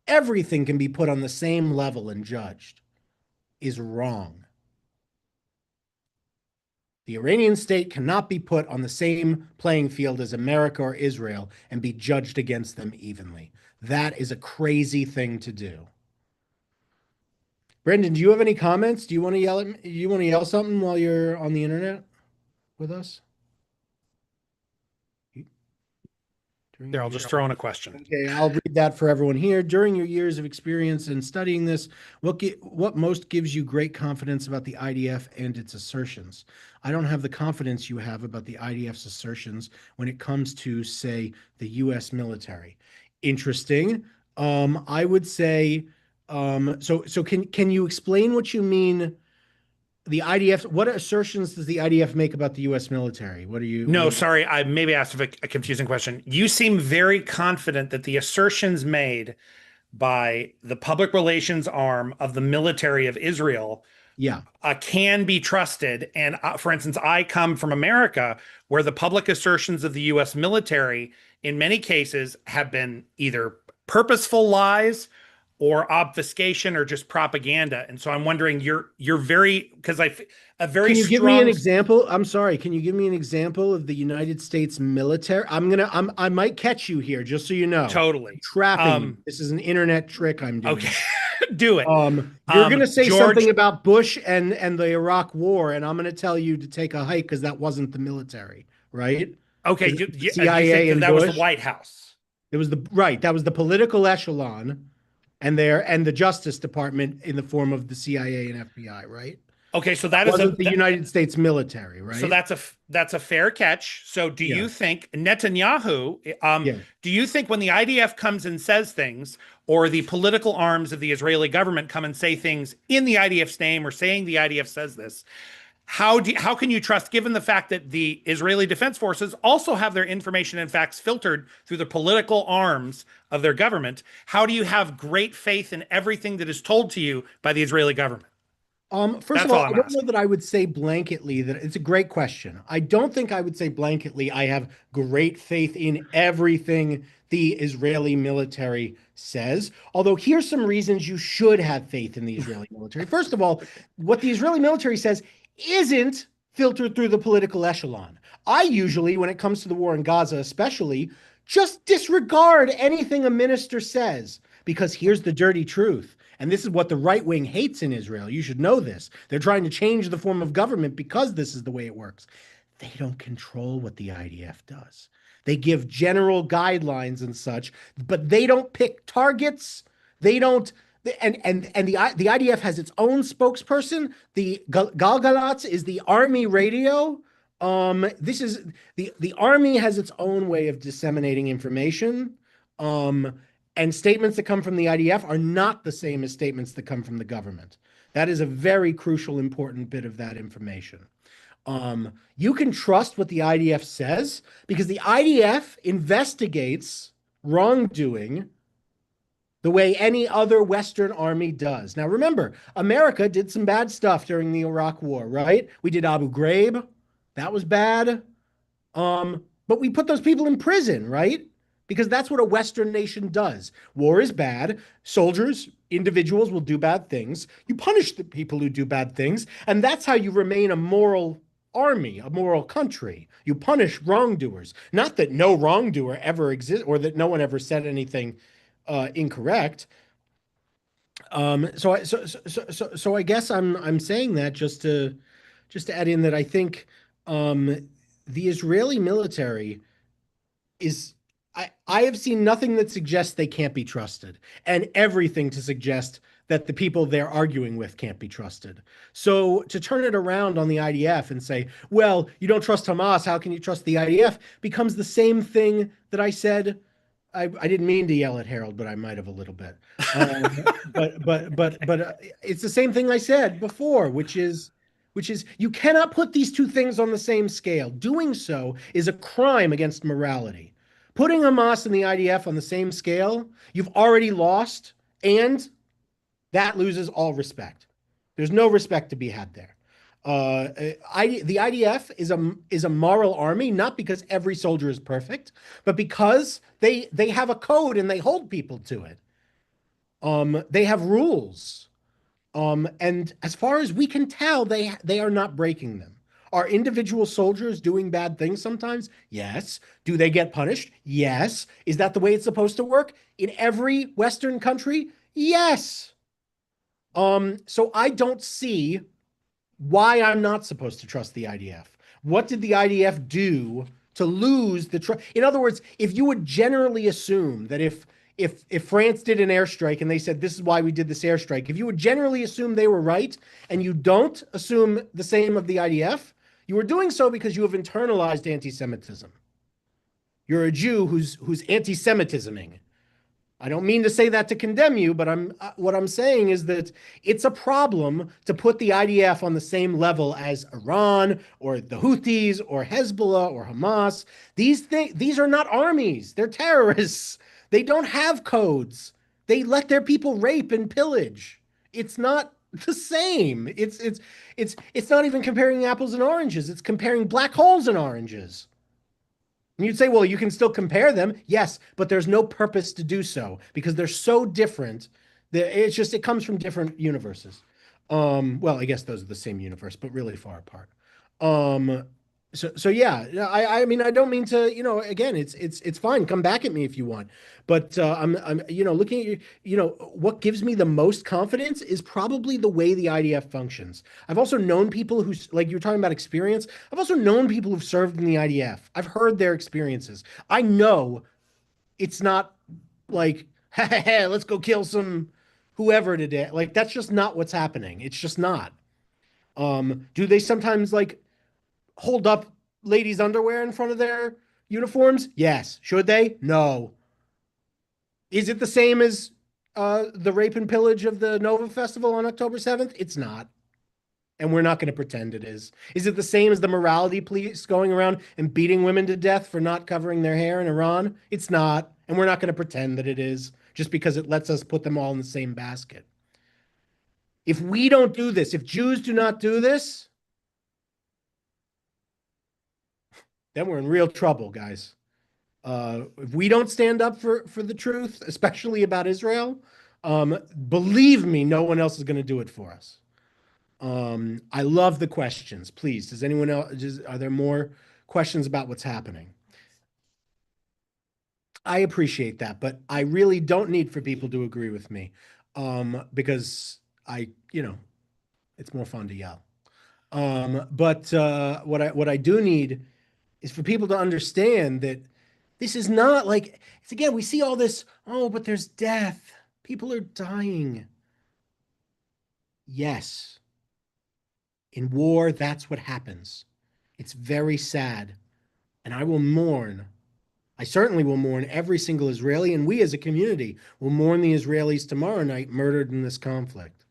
everything can be put on the same level and judged, is wrong. The Iranian state cannot be put on the same playing field as America or Israel and be judged against them evenly. That is a crazy thing to do. Brendan, do you have any comments? Do you want to yell at me? You want to yell something while you're on the internet with us? There, I'll just throw in a question. Okay, I'll read that for everyone here. During your years of experience in studying this, what most gives you great confidence about the IDF and its assertions? I don't have the confidence you have about the IDF's assertions when it comes to, say, the U.S. military. Interesting. I would say, so can you explain what you mean? The IDF, what assertions does the IDF make about the U.S. military? What are you? No, sorry, I maybe asked a confusing question. You seem very confident that the assertions made by the public relations arm of the military of Israel can be trusted. And for instance, I come from America, where the public assertions of the U.S. military, in many cases, have been either purposeful lies or obfuscation or just propaganda. And so I'm wondering, you're very, because Can you give me an example? I'm sorry. Can you give me an example of the United States military? I might catch you here, just so you know. Totally. I'm trapping you. This is an internet trick I'm doing. Okay, do it. You're going to say something about Bush and the Iraq War, and I'm going to tell you to take a hike because that wasn't the military, right? Okay, CIA and that Bush? was the White House. It was that was the political echelon. And the Justice Department in the form of the CIA and FBI, right? Okay, so that wasn't the United States military, right? So that's a fair catch. So do you think Netanyahu? Do you think when the IDF comes and says things, or the political arms of the Israeli government come and say things in the IDF's name, or saying the IDF says this? How can you trust, given the fact that the Israeli Defense Forces also have their information and facts filtered through the political arms of their government? How do you have great faith in everything that is told to you by the Israeli government? First of all, I don't know that I would say blanketly that it's a great question. I don't think I would say blanketly I have great faith in everything the Israeli military says. Although here's some reasons you should have faith in the Israeli military. First of all, what the Israeli military says isn't filtered through the political echelon. I usually, when it comes to the war in Gaza especially, just disregard anything a minister says, because here's the dirty truth. And this is what the right wing hates in Israel. You should know this. They're trying to change the form of government because this is the way it works. They don't control what the IDF does. They give general guidelines and such, but they don't pick targets. They don't. And the IDF has its own spokesperson. The Galgalatz is the army radio. This is the army has its own way of disseminating information. And statements that come from the IDF are not the same as statements that come from the government. That is a very crucial, important bit of that information. You can trust what the IDF says because the IDF investigates wrongdoing the way any other Western army does. Now, remember, America did some bad stuff during the Iraq War, right? We did Abu Ghraib. That was bad. But we put those people in prison, right? Because that's what a Western nation does. War is bad. Soldiers, individuals will do bad things. You punish the people who do bad things. And that's how you remain a moral army, a moral country. You punish wrongdoers. Not that no wrongdoer ever exists or that no one ever said anything incorrect. So I guess I'm saying that just to add in that I think the Israeli military is I have seen nothing that suggests they can't be trusted, and everything to suggest that the people they're arguing with can't be trusted. So to turn it around on the IDF and say, well, you don't trust Hamas, how can you trust the IDF, becomes the same thing that I said I didn't mean to yell at Harold, but I might have a little bit. But it's the same thing I said before, which is you cannot put these two things on the same scale. Doing so is a crime against morality. Putting Hamas and the IDF on the same scale, you've already lost, and that loses all respect. There's no respect to be had there. The IDF is a moral army, not because every soldier is perfect, but because they have a code and they hold people to it. They have rules, and as far as we can tell, they are not breaking them. Are individual soldiers doing bad things sometimes? Yes. Do they get punished? Yes. Is that the way it's supposed to work in every Western country? Yes. So I don't see why I'm not supposed to trust the IDF. What did the IDF do to lose the trust? In other words, if you would generally assume that if France did an airstrike and they said, this is why we did this airstrike, if you would generally assume they were right and you don't assume the same of the IDF, you are doing so because you have internalized anti-Semitism. You're a Jew who's anti-Semitisming. I don't mean to say that to condemn you, but what I'm saying is that it's a problem to put the IDF on the same level as Iran or the Houthis or Hezbollah or Hamas. These are not armies. They're terrorists. They don't have codes. They let their people rape and pillage. It's not the same. It's not even comparing apples and oranges. It's comparing black holes and oranges. And you'd say, well, you can still compare them. Yes, but there's no purpose to do so because they're so different that it comes from different universes. Well, I guess those are the same universe, but really far apart. So yeah, I mean, I don't mean to, again, it's fine. Come back at me if you want. But I'm looking at you, what gives me the most confidence is probably the way the IDF functions. I've also known people who, like you're talking about experience, I've also known people who've served in the IDF. I've heard their experiences. I know it's not like, hey, let's go kill some whoever today. Like, that's just not what's happening. It's just not. Do they sometimes hold up ladies' underwear in front of their uniforms? Yes. Should they? No. Is it the same as the rape and pillage of the Nova Festival on October 7th? It's not. And we're not going to pretend it is. Is it the same as the morality police going around and beating women to death for not covering their hair in Iran? It's not. And we're not going to pretend that it is just because it lets us put them all in the same basket. If we don't do this, if Jews do not do this, then we're in real trouble, guys. If we don't stand up for the truth, especially about Israel, believe me, no one else is going to do it for us. I love the questions. Please, does anyone else, are there more questions about what's happening? I appreciate that, but I really don't need for people to agree with me because it's more fun to yell. But what I do need is for people to understand that this is not like, it's again, we see all this, oh, but there's death. People are dying. Yes. In war, that's what happens. It's very sad. And I will mourn. I certainly will mourn every single Israeli, and we as a community will mourn the Israelis tomorrow night murdered in this conflict.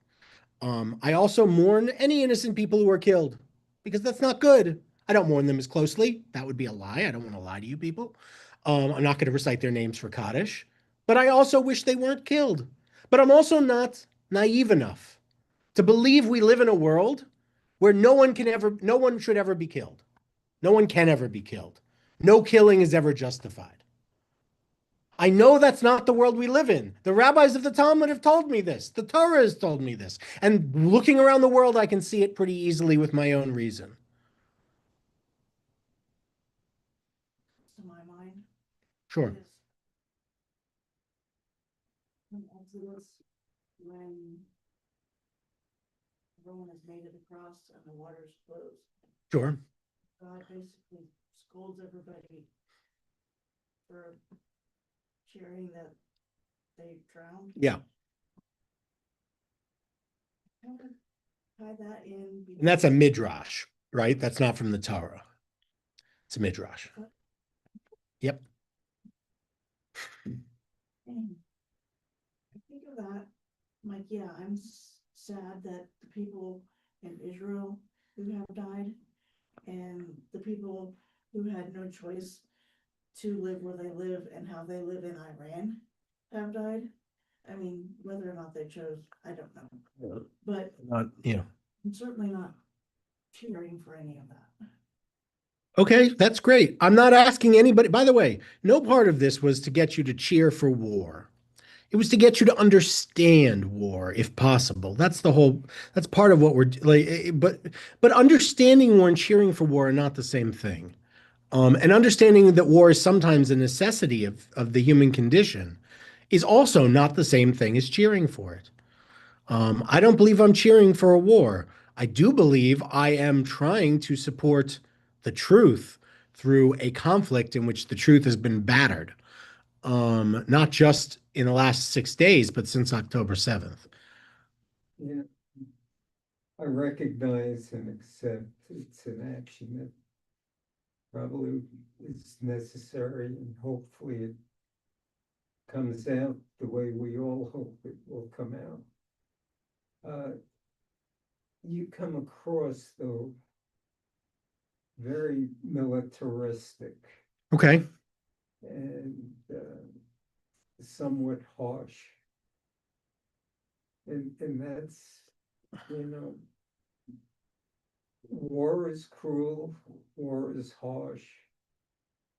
I also mourn any innocent people who are killed because that's not good. I don't mourn them as closely. That would be a lie. I don't want to lie to you people. I'm not going to recite their names for Kaddish, but I also wish they weren't killed. But I'm also not naive enough to believe we live in a world where no one should ever be killed. No one can ever be killed. No killing is ever justified. I know that's not the world we live in. The rabbis of the Talmud have told me this. The Torah has told me this. And looking around the world, I can see it pretty easily with my own reason. To my mind. Sure. is in Exodus, when everyone has made it across and the water's closed, Sure. God basically scolds everybody for cheering that they drowned. Yeah. Kind of tie that in. And that's a midrash, right? That's not from the Torah. It's a midrash. Yep. And I think of that, I'm like, yeah, I'm sad that the people in Israel who have died and the people who had no choice to live where they live and how they live in Iran have died. I mean, whether or not they chose, I don't know, but Not, I'm certainly not cheering for any of that. Okay, that's great. I'm not asking anybody, by the way, no part of this was to get you to cheer for war. It was to get you to understand war, if possible. That's part of what we're like, but understanding war and cheering for war are not the same thing. And understanding that war is sometimes a necessity of the human condition is also not the same thing as cheering for it. I don't believe I'm cheering for a war. I do believe I am trying to support the truth through a conflict in which the truth has been battered. Not just in the last 6 days, but since October 7th. Yeah, I recognize and accept it's an action that probably is necessary, and hopefully it comes out the way we all hope it will come out. You come across, though, very militaristic Okay. and somewhat harsh. And that's, war is cruel, war is harsh,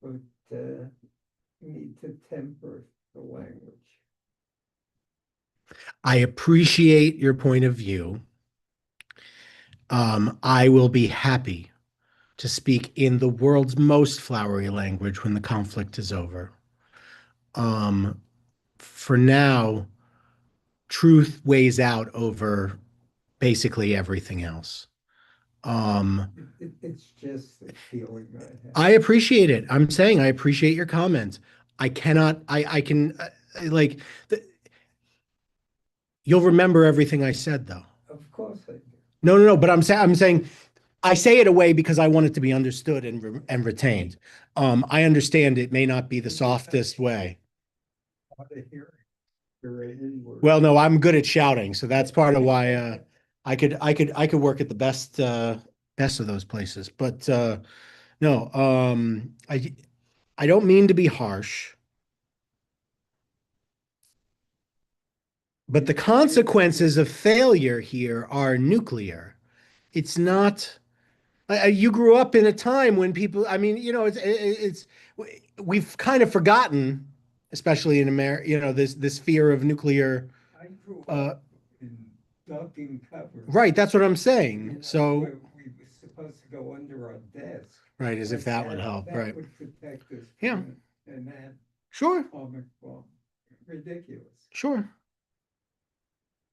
but you need to temper the language. I appreciate your point of view. I will be happy to speak in the world's most flowery language when the conflict is over. For now, truth weighs out over basically everything else. It's just the feeling I have. I appreciate it. I'm saying I appreciate your comment. I cannot, I can, like, you'll remember everything I said, though. Of course I do. No, but I'm saying, I say it away because I want it to be understood and retained. I understand it may not be the softest way. Hard to hear it. Well, no, I'm good at shouting, so that's part of why I could work at the best of those places. But no, I don't mean to be harsh, but the consequences of failure here are nuclear. It's not. You grew up in a time when people. I mean, it's we've kind of forgotten, especially in America. This fear of nuclear. I grew up in ducking covers. Right, that's what I'm saying. So, we were supposed to go under our desk. right, as if that would help, That right? would protect us. Yeah. from it, and that Sure, atomic bomb, ridiculous. sure.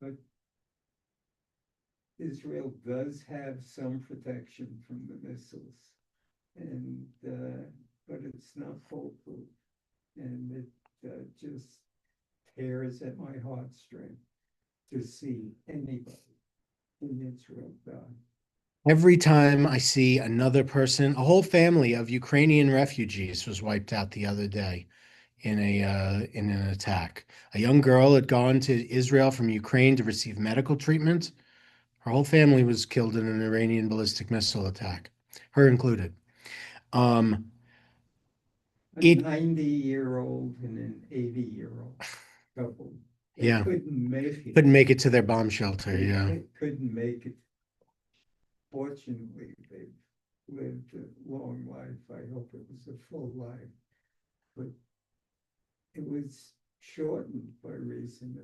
But Israel does have some protection from the missiles, and but it's not foolproof, and it just tears at my heartstring to see anybody in Israel die. Every time I see another person, a whole family of Ukrainian refugees was wiped out the other day in an attack. A young girl had gone to Israel from Ukraine to receive medical treatment. Her whole family was killed in an Iranian ballistic missile attack, her included. A It- 90-year-old and an 80-year-old couple. They Yeah. couldn't make it. Couldn't make it to their bomb shelter, yeah. They couldn't make it. Fortunately, they've lived a long life. I hope it was a full life. But it was shortened by reason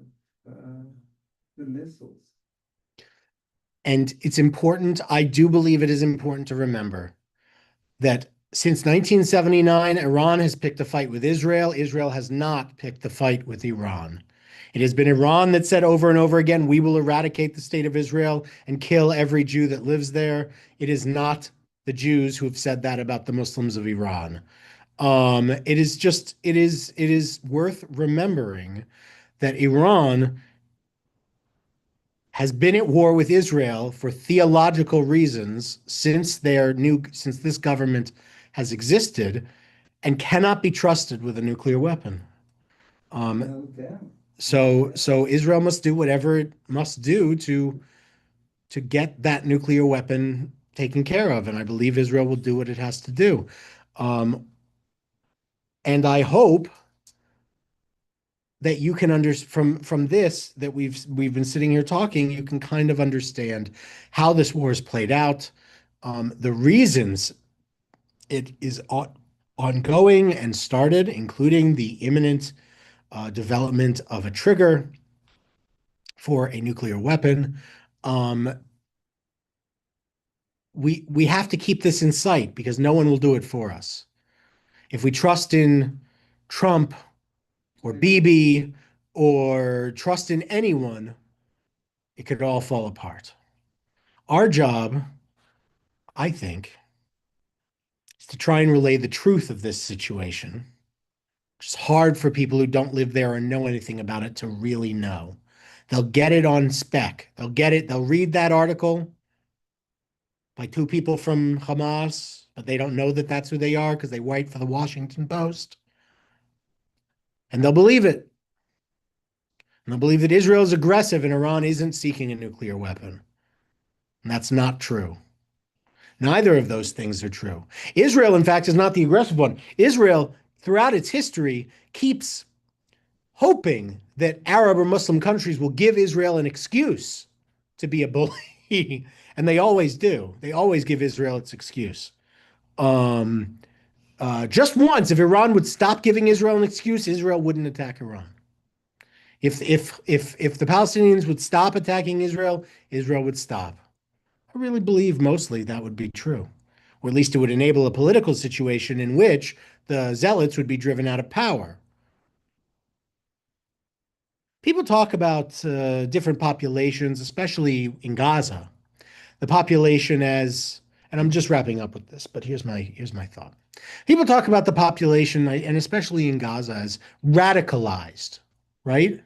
of the missiles. And it's important, I do believe it is important to remember that since 1979, Iran has picked a fight with Israel. Israel has not picked the fight with Iran. It has been Iran that said over and over again, we will eradicate the state of Israel and kill every Jew that lives there. It is not the Jews who have said that about the Muslims of Iran. It is worth remembering that Iran has been at war with Israel for theological reasons since this government has existed and cannot be trusted with a nuclear weapon. No doubt. So Israel must do whatever it must do to get that nuclear weapon taken care of, and I believe Israel will do what it has to do. And I hope that you can from this that we've been sitting here talking, you can kind of understand how this war is played out, the reasons it is ongoing and started, including the imminent development of a trigger for a nuclear weapon. We have to keep this in sight because no one will do it for us. If we trust in Trump or Bibi or trust in anyone, it could all fall apart. Our job, I think, is to try and relay the truth of this situation. It's hard for people who don't live there or know anything about it to really know. They'll get it on spec. They'll get it. They'll read that article by two people from Hamas, but they don't know that that's who they are because they write for the Washington Post. And they'll believe it. And they'll believe that Israel is aggressive and Iran isn't seeking a nuclear weapon. And that's not true. Neither of those things are true. Israel, in fact, is not the aggressive one. Israel, throughout its history, keeps hoping that Arab or Muslim countries will give Israel an excuse to be a bully. And they always do. They always give Israel its excuse. Just once, if Iran would stop giving Israel an excuse, Israel wouldn't attack Iran. If the Palestinians would stop attacking Israel, Israel would stop. I really believe mostly that would be true, or at least it would enable a political situation in which the zealots would be driven out of power. People talk about different populations, especially in Gaza, the population as, and I'm just wrapping up with this, but here's my thought. People talk about the population, and especially in Gaza, as radicalized, right?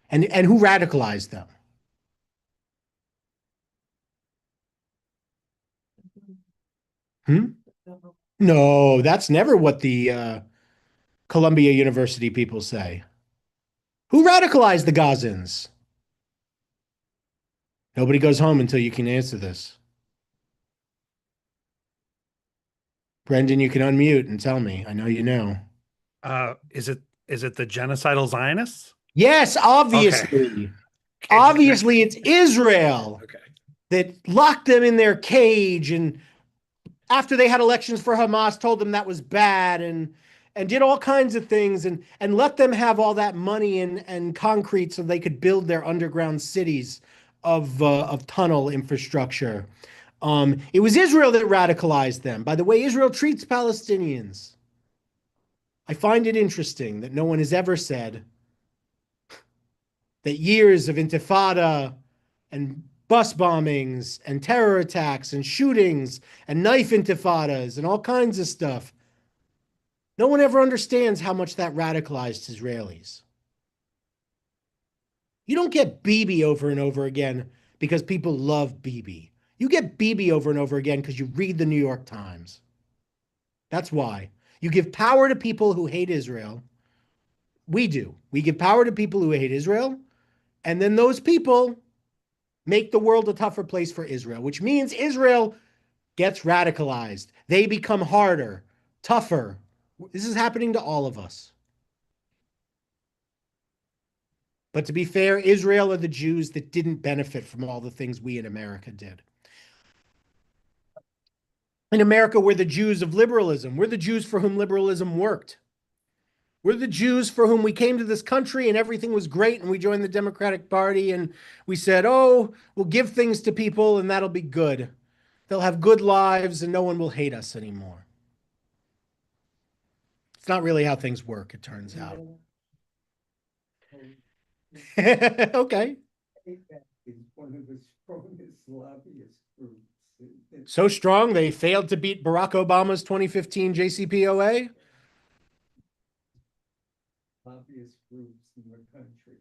And who radicalized them? No, that's never what the Columbia University people say. Who radicalized the Gazans? Nobody goes home until you can answer this. Brendan, you can unmute and tell me. I know you know. Is it the genocidal Zionists? Yes, obviously. Okay. Obviously, it's Israel that locked them in their cage, and after they had elections for Hamas, told them that was bad, and did all kinds of things, and let them have all that money and concrete so they could build their underground cities of tunnel infrastructure. It was Israel that radicalized them. By the way, Israel treats Palestinians. I find it interesting that no one has ever said that years of intifada and bus bombings and terror attacks and shootings and knife intifadas and all kinds of stuff, no one ever understands how much that radicalized Israelis. You don't get Bibi over and over again because people love Bibi. You get Bibi over and over again because you read the New York Times. That's why. You give power to people who hate Israel. We do. We give power to people who hate Israel. And then those people make the world a tougher place for Israel, which means Israel gets radicalized. They become harder, tougher. This is happening to all of us. But to be fair, Israel are the Jews that didn't benefit from all the things we in America did. In America, we're the Jews of liberalism. We're the Jews for whom liberalism worked. We're the Jews for whom we came to this country and everything was great, and we joined the Democratic Party and we said, oh, we'll give things to people and that'll be good. They'll have good lives and no one will hate us anymore. It's not really how things work, it turns out. Okay. Is one of the strongest lobbyist groups. So strong they failed to beat Barack Obama's 2015 JCPOA? Lobbyist groups in the country.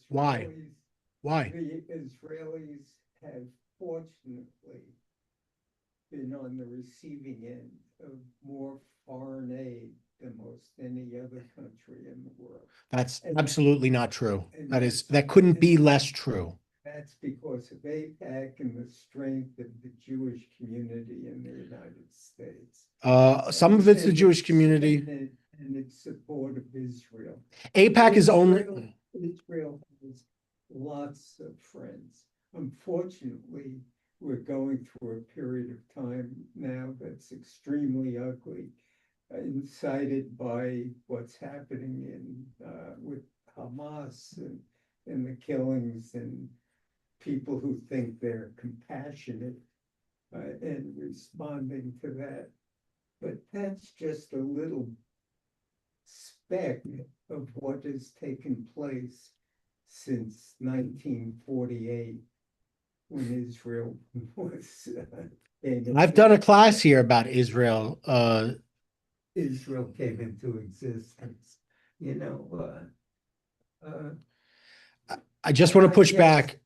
Why? Why? The Israelis have fortunately been on the receiving end of more foreign aid than most any other country in the world. That's And- absolutely not true. and That couldn't be less true. That's because of AIPAC and the strength of the Jewish community in the United States. Some of it's the And Jewish community. And its support of Israel. AIPAC is only, Israel has lots of friends. Unfortunately, we're going through a period of time now that's extremely ugly, incited by what's happening with Hamas and the killings and people who think they're compassionate and responding to that. But that's just a little speck of what has taken place since 1948, when Israel was. I've done a class here about Israel. Israel came into existence, you know. I just want to push back.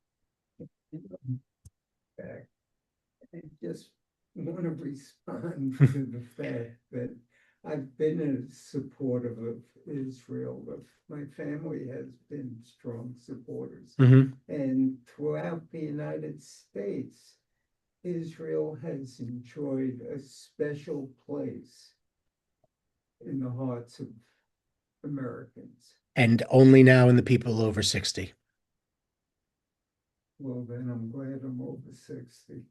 I just want to respond to the fact that I've been a supporter of Israel. My family has been strong supporters. Mhm. And throughout the United States, Israel has enjoyed a special place in the hearts of Americans. And only now in the people over 60. Well, then I'm glad I'm over 60.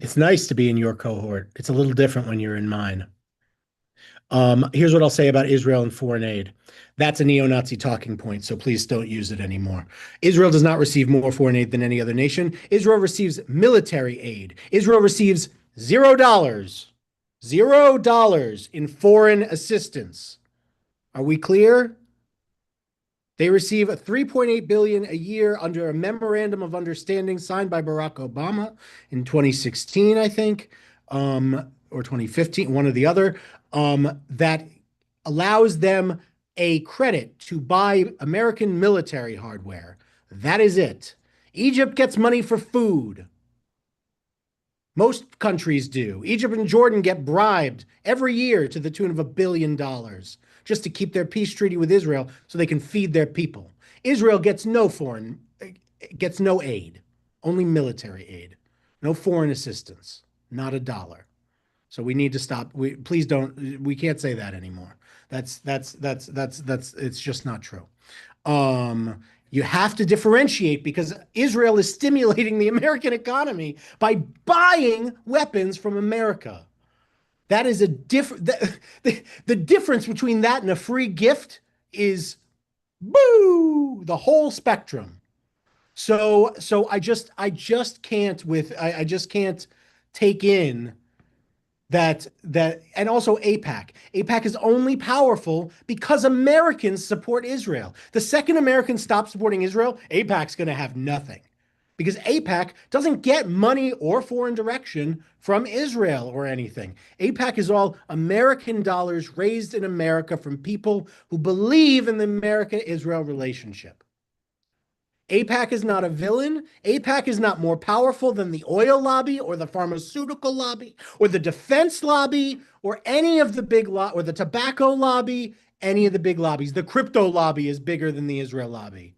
It's nice to be in your cohort. It's a little different when you're in mine. Here's what I'll say about Israel and foreign aid. That's a neo-Nazi talking point, so please don't use it anymore. Israel does not receive more foreign aid than any other nation. Israel receives military aid. Israel receives $0. $0 in foreign assistance. Are we clear? They receive a $3.8 billion a year under a memorandum of understanding signed by Barack Obama in 2016, I think, or 2015, one or the other, that allows them a credit to buy American military hardware. That is it. Egypt gets money for food. Most countries do. Egypt and Jordan get bribed every year to the tune of $1 billion just to keep their peace treaty with Israel so they can feed their people. Israel gets no aid, only military aid, no foreign assistance, not a dollar. So we need to stop. Please don't, we can't say that anymore. It's just not true. You have to differentiate because Israel is stimulating the American economy by buying weapons from America. That is a different, the difference between that and a free gift is the whole spectrum. So I just can't take in that, and also AIPAC. AIPAC is only powerful because Americans support Israel. The second Americans stop supporting Israel, AIPAC's going to have nothing. Because AIPAC doesn't get money or foreign direction from Israel or anything. AIPAC is all American dollars raised in America from people who believe in the America-Israel relationship. AIPAC is not a villain. AIPAC is not more powerful than the oil lobby or the pharmaceutical lobby or the defense lobby or any of the big or the tobacco lobby, any of the big lobbies. The crypto lobby is bigger than the Israel lobby.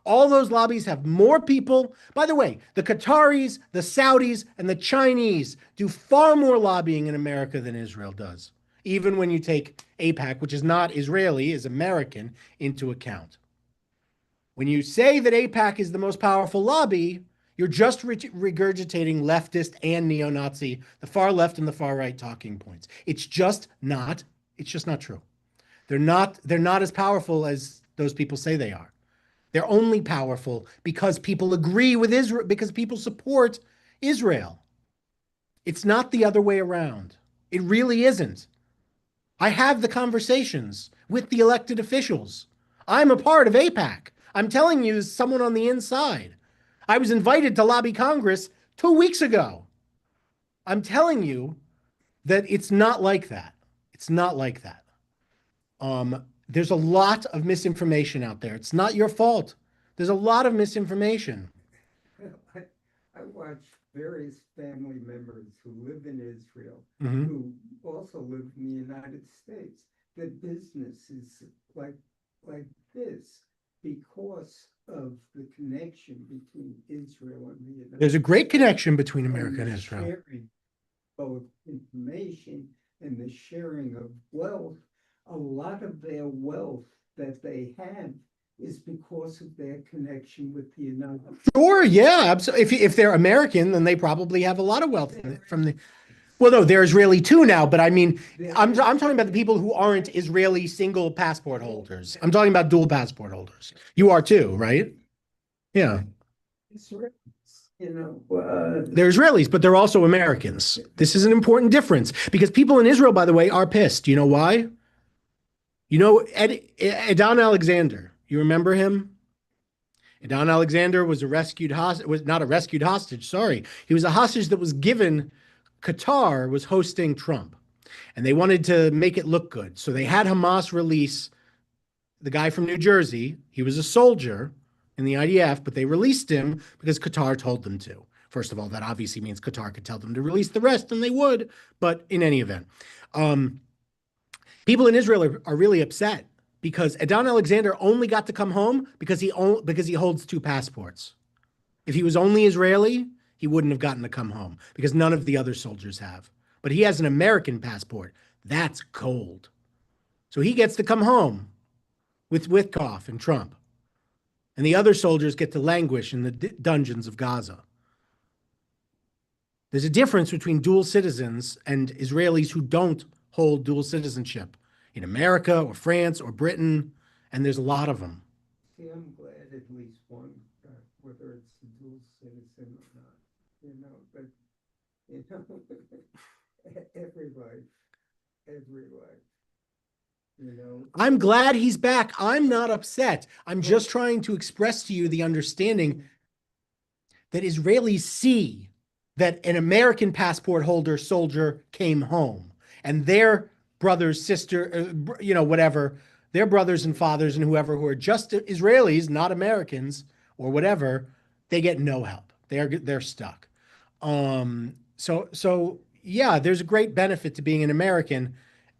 All those lobbies have more people. By the way, the Qataris, the Saudis, and the Chinese do far more lobbying in America than Israel does, even when you take AIPAC, which is not Israeli, is American, into account. When you say that AIPAC is the most powerful lobby, you're just regurgitating leftist and neo-Nazi, the far left and the far right talking points. It's just not true. They're not as powerful as those people say they are. They're only powerful because people agree with Israel, because people support Israel. It's not the other way around. It really isn't. I have the conversations with the elected officials. I'm a part of AIPAC. I'm telling you, as someone on the inside. I was invited to lobby Congress 2 weeks ago. I'm telling you that it's not like that. It's not like that. There's a lot of misinformation out there. It's not your fault. There's a lot of misinformation. I watch various family members who live in Israel, Mhm. who also live in the United States. the business is like this because of the connection between Israel and the United There's a great States. connection between America and the Israel. sharing both information and the sharing of wealth. A lot of their wealth that they have is because of their connection with the United States. Sure, yeah, absolutely. If they're American, then they probably have a lot of wealth from the. Well, no, they're Israeli too now, but I mean, I'm talking about the people who aren't Israeli single passport holders. I'm talking about dual passport holders. You are too, right? Yeah, Israelis, they're Israelis, but they're also Americans. This is an important difference because people in Israel, by the way, are pissed. You know why? You know, Adon Alexander. You remember him? Adon Alexander was a rescued hostage. Was not a rescued hostage. Sorry, he was a hostage that was given. Qatar was hosting Trump, and they wanted to make it look good. So they had Hamas release the guy from New Jersey. He was a soldier in the IDF, but they released him because Qatar told them to. First of all, that obviously means Qatar could tell them to release the rest, and they would. But in any event, people in Israel are really upset because Adon Alexander only got to come home because he holds two passports. If he was only Israeli, he wouldn't have gotten to come home because none of the other soldiers have. But he has an American passport. That's cold. So he gets to come home with Witkoff and Trump. And the other soldiers get to languish in the dungeons of Gaza. There's a difference between dual citizens and Israelis who don't hold dual citizenship in America or France or Britain, and there's a lot of them. See, I'm glad at least one, whether it's a dual citizen or not, but, every life, I'm glad he's back. I'm not upset. I'm just trying to express to you the understanding that Israelis see that an American passport holder soldier came home and their brothers, sister, whatever, their brothers and fathers and whoever who are just Israelis, not Americans or whatever, they get no help. They're stuck. So yeah, there's a great benefit to being an American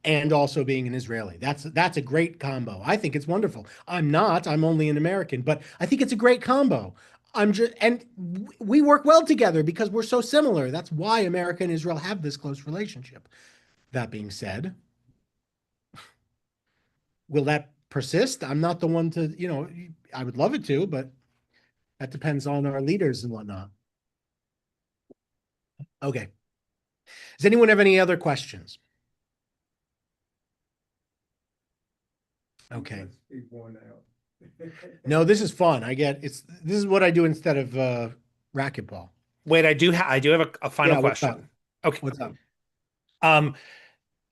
and also being an Israeli. That's a great combo. I think it's wonderful. I'm only an American, but I think it's a great combo. And we work well together because we're so similar. That's why America and Israel have this close relationship. That being said, will that persist? I'm not the one to, I would love it to, but that depends on our leaders and whatnot. Okay. Does anyone have any other questions? Okay. Must be worn out. No, this is fun. This is what I do instead of racquetball. Wait, I do have a final question. Okay. What's up?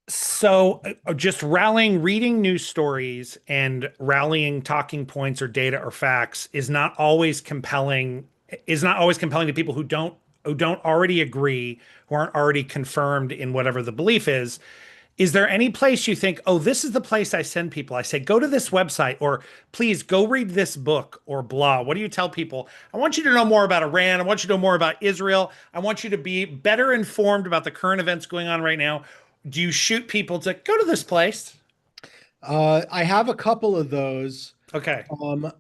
So just reading news stories and rallying talking points or data or facts is not always compelling to people who don't already agree, who aren't already confirmed in whatever the belief is. Is there any place you think, oh, this is the place I send people? I say, go to this website, or please go read this book, or blah. What do you tell people? I want you to know more about Iran. I want you to know more about Israel. I want you to be better informed about the current events going on right now. Do you shoot people to go to this place? I have a couple of those. Okay.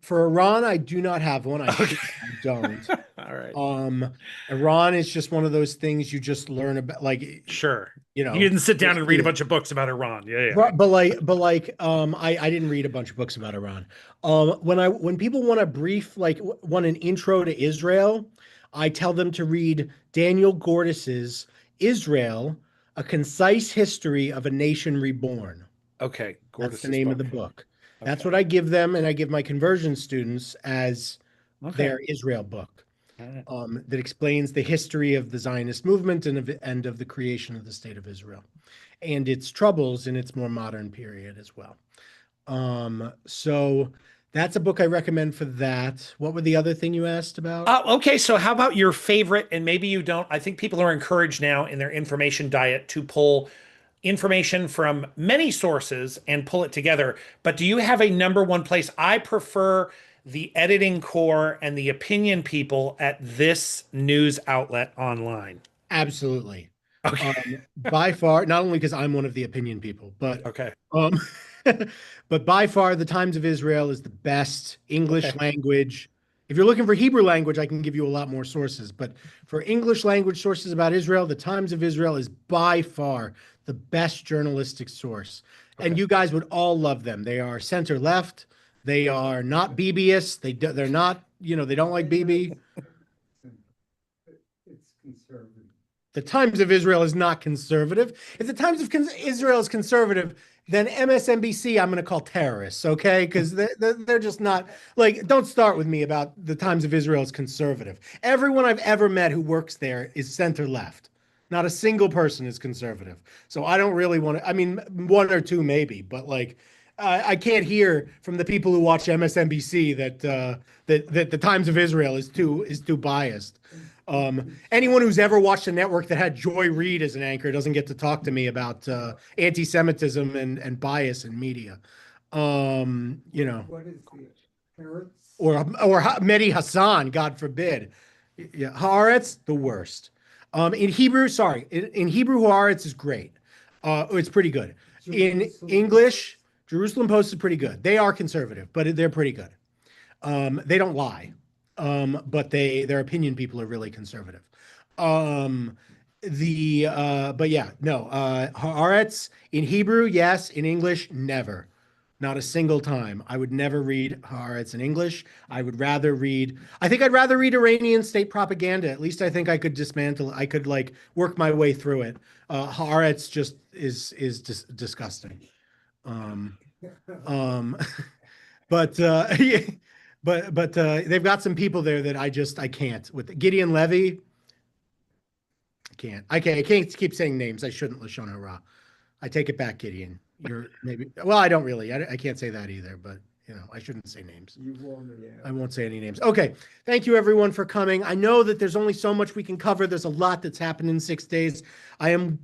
For Iran, I do not have one. I don't. All right. Iran is just one of those things you just learn about, like, sure. You didn't sit down and read a bunch of books about Iran. Yeah. But I didn't read a bunch of books about Iran. When people want a brief, want an intro to Israel, I tell them to read Daniel Gordis's Israel, A Concise History of a Nation Reborn. Okay. That's the name of the book. Okay. That's what I give them, and I give my conversion students as their Israel book. That explains the history of the Zionist movement and of the creation of the state of Israel and its troubles in its more modern period as well. So that's a book I recommend for that. What were the other thing you asked about? Okay, so how about your favorite, and maybe you don't, I think people are encouraged now in their information diet to pull information from many sources and pull it together. But do you have a number one place? I prefer the editing core and the opinion people at this news outlet online. Absolutely. Okay. By far, not only because I'm one of the opinion people, but Okay. um, but by far, the Times of Israel is the best English Okay. language. If you're looking for Hebrew language, I can give you a lot more sources. But for English language sources about Israel, the Times of Israel is by far the best journalistic source. And Okay. you guys would all love them. They are center left. They are not BBists. They're not, they don't like BB. It's conservative. The Times of Israel is not conservative. If the Times of Israel is conservative, then MSNBC I'm going to call terrorists, okay? Because they're just not like. Don't start with me about the Times of Israel is conservative. Everyone I've ever met who works there is center left. Not a single person is conservative. So I don't really want to. I mean, one or two maybe, but like. I can't hear from the people who watch MSNBC that that the Times of Israel is too biased. Anyone who's ever watched a network that had Joy Reid as an anchor doesn't get to talk to me about anti-Semitism and bias in media. What is the parents? Or Mehdi Hassan, God forbid. Yeah, Haaretz, the worst. In Hebrew, in Hebrew, Haaretz is great. It's pretty good. In Jerusalem. English, Jerusalem Post is pretty good. They are conservative, but they're pretty good. They don't lie. But their opinion people are really conservative. But yeah, no, Haaretz in Hebrew, yes, in English, never. Not a single time. I would never read Haaretz in English. I think I'd rather read Iranian state propaganda. At least I think I could I could like work my way through it. Haaretz just is disgusting. But yeah, but they've got some people there that I can't. With Gideon Levy, I can't keep saying names. I shouldn't, Lashon Hara. I take it back, Gideon. You're maybe, well, I don't really. I can't say that either, but I shouldn't say names. You won't, yeah. I won't say any names. Okay. Thank you everyone for coming. I know that there's only so much we can cover. There's a lot that's happened in 6 days. I am,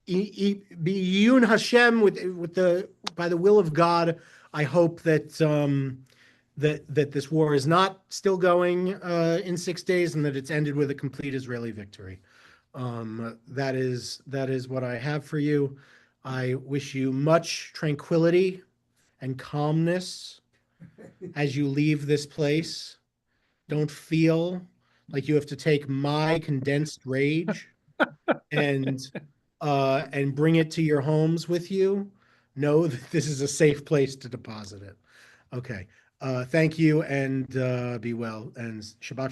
B'yun Hashem by the will of God. I hope that that this war is not still going in 6 days and that it's ended with a complete Israeli victory. That is what I have for you. I wish you much tranquility and calmness as you leave this place. Don't feel like you have to take my condensed rage and bring it to your homes with you. Know that this is a safe place to deposit it. Okay. Thank you and be well and Shabbat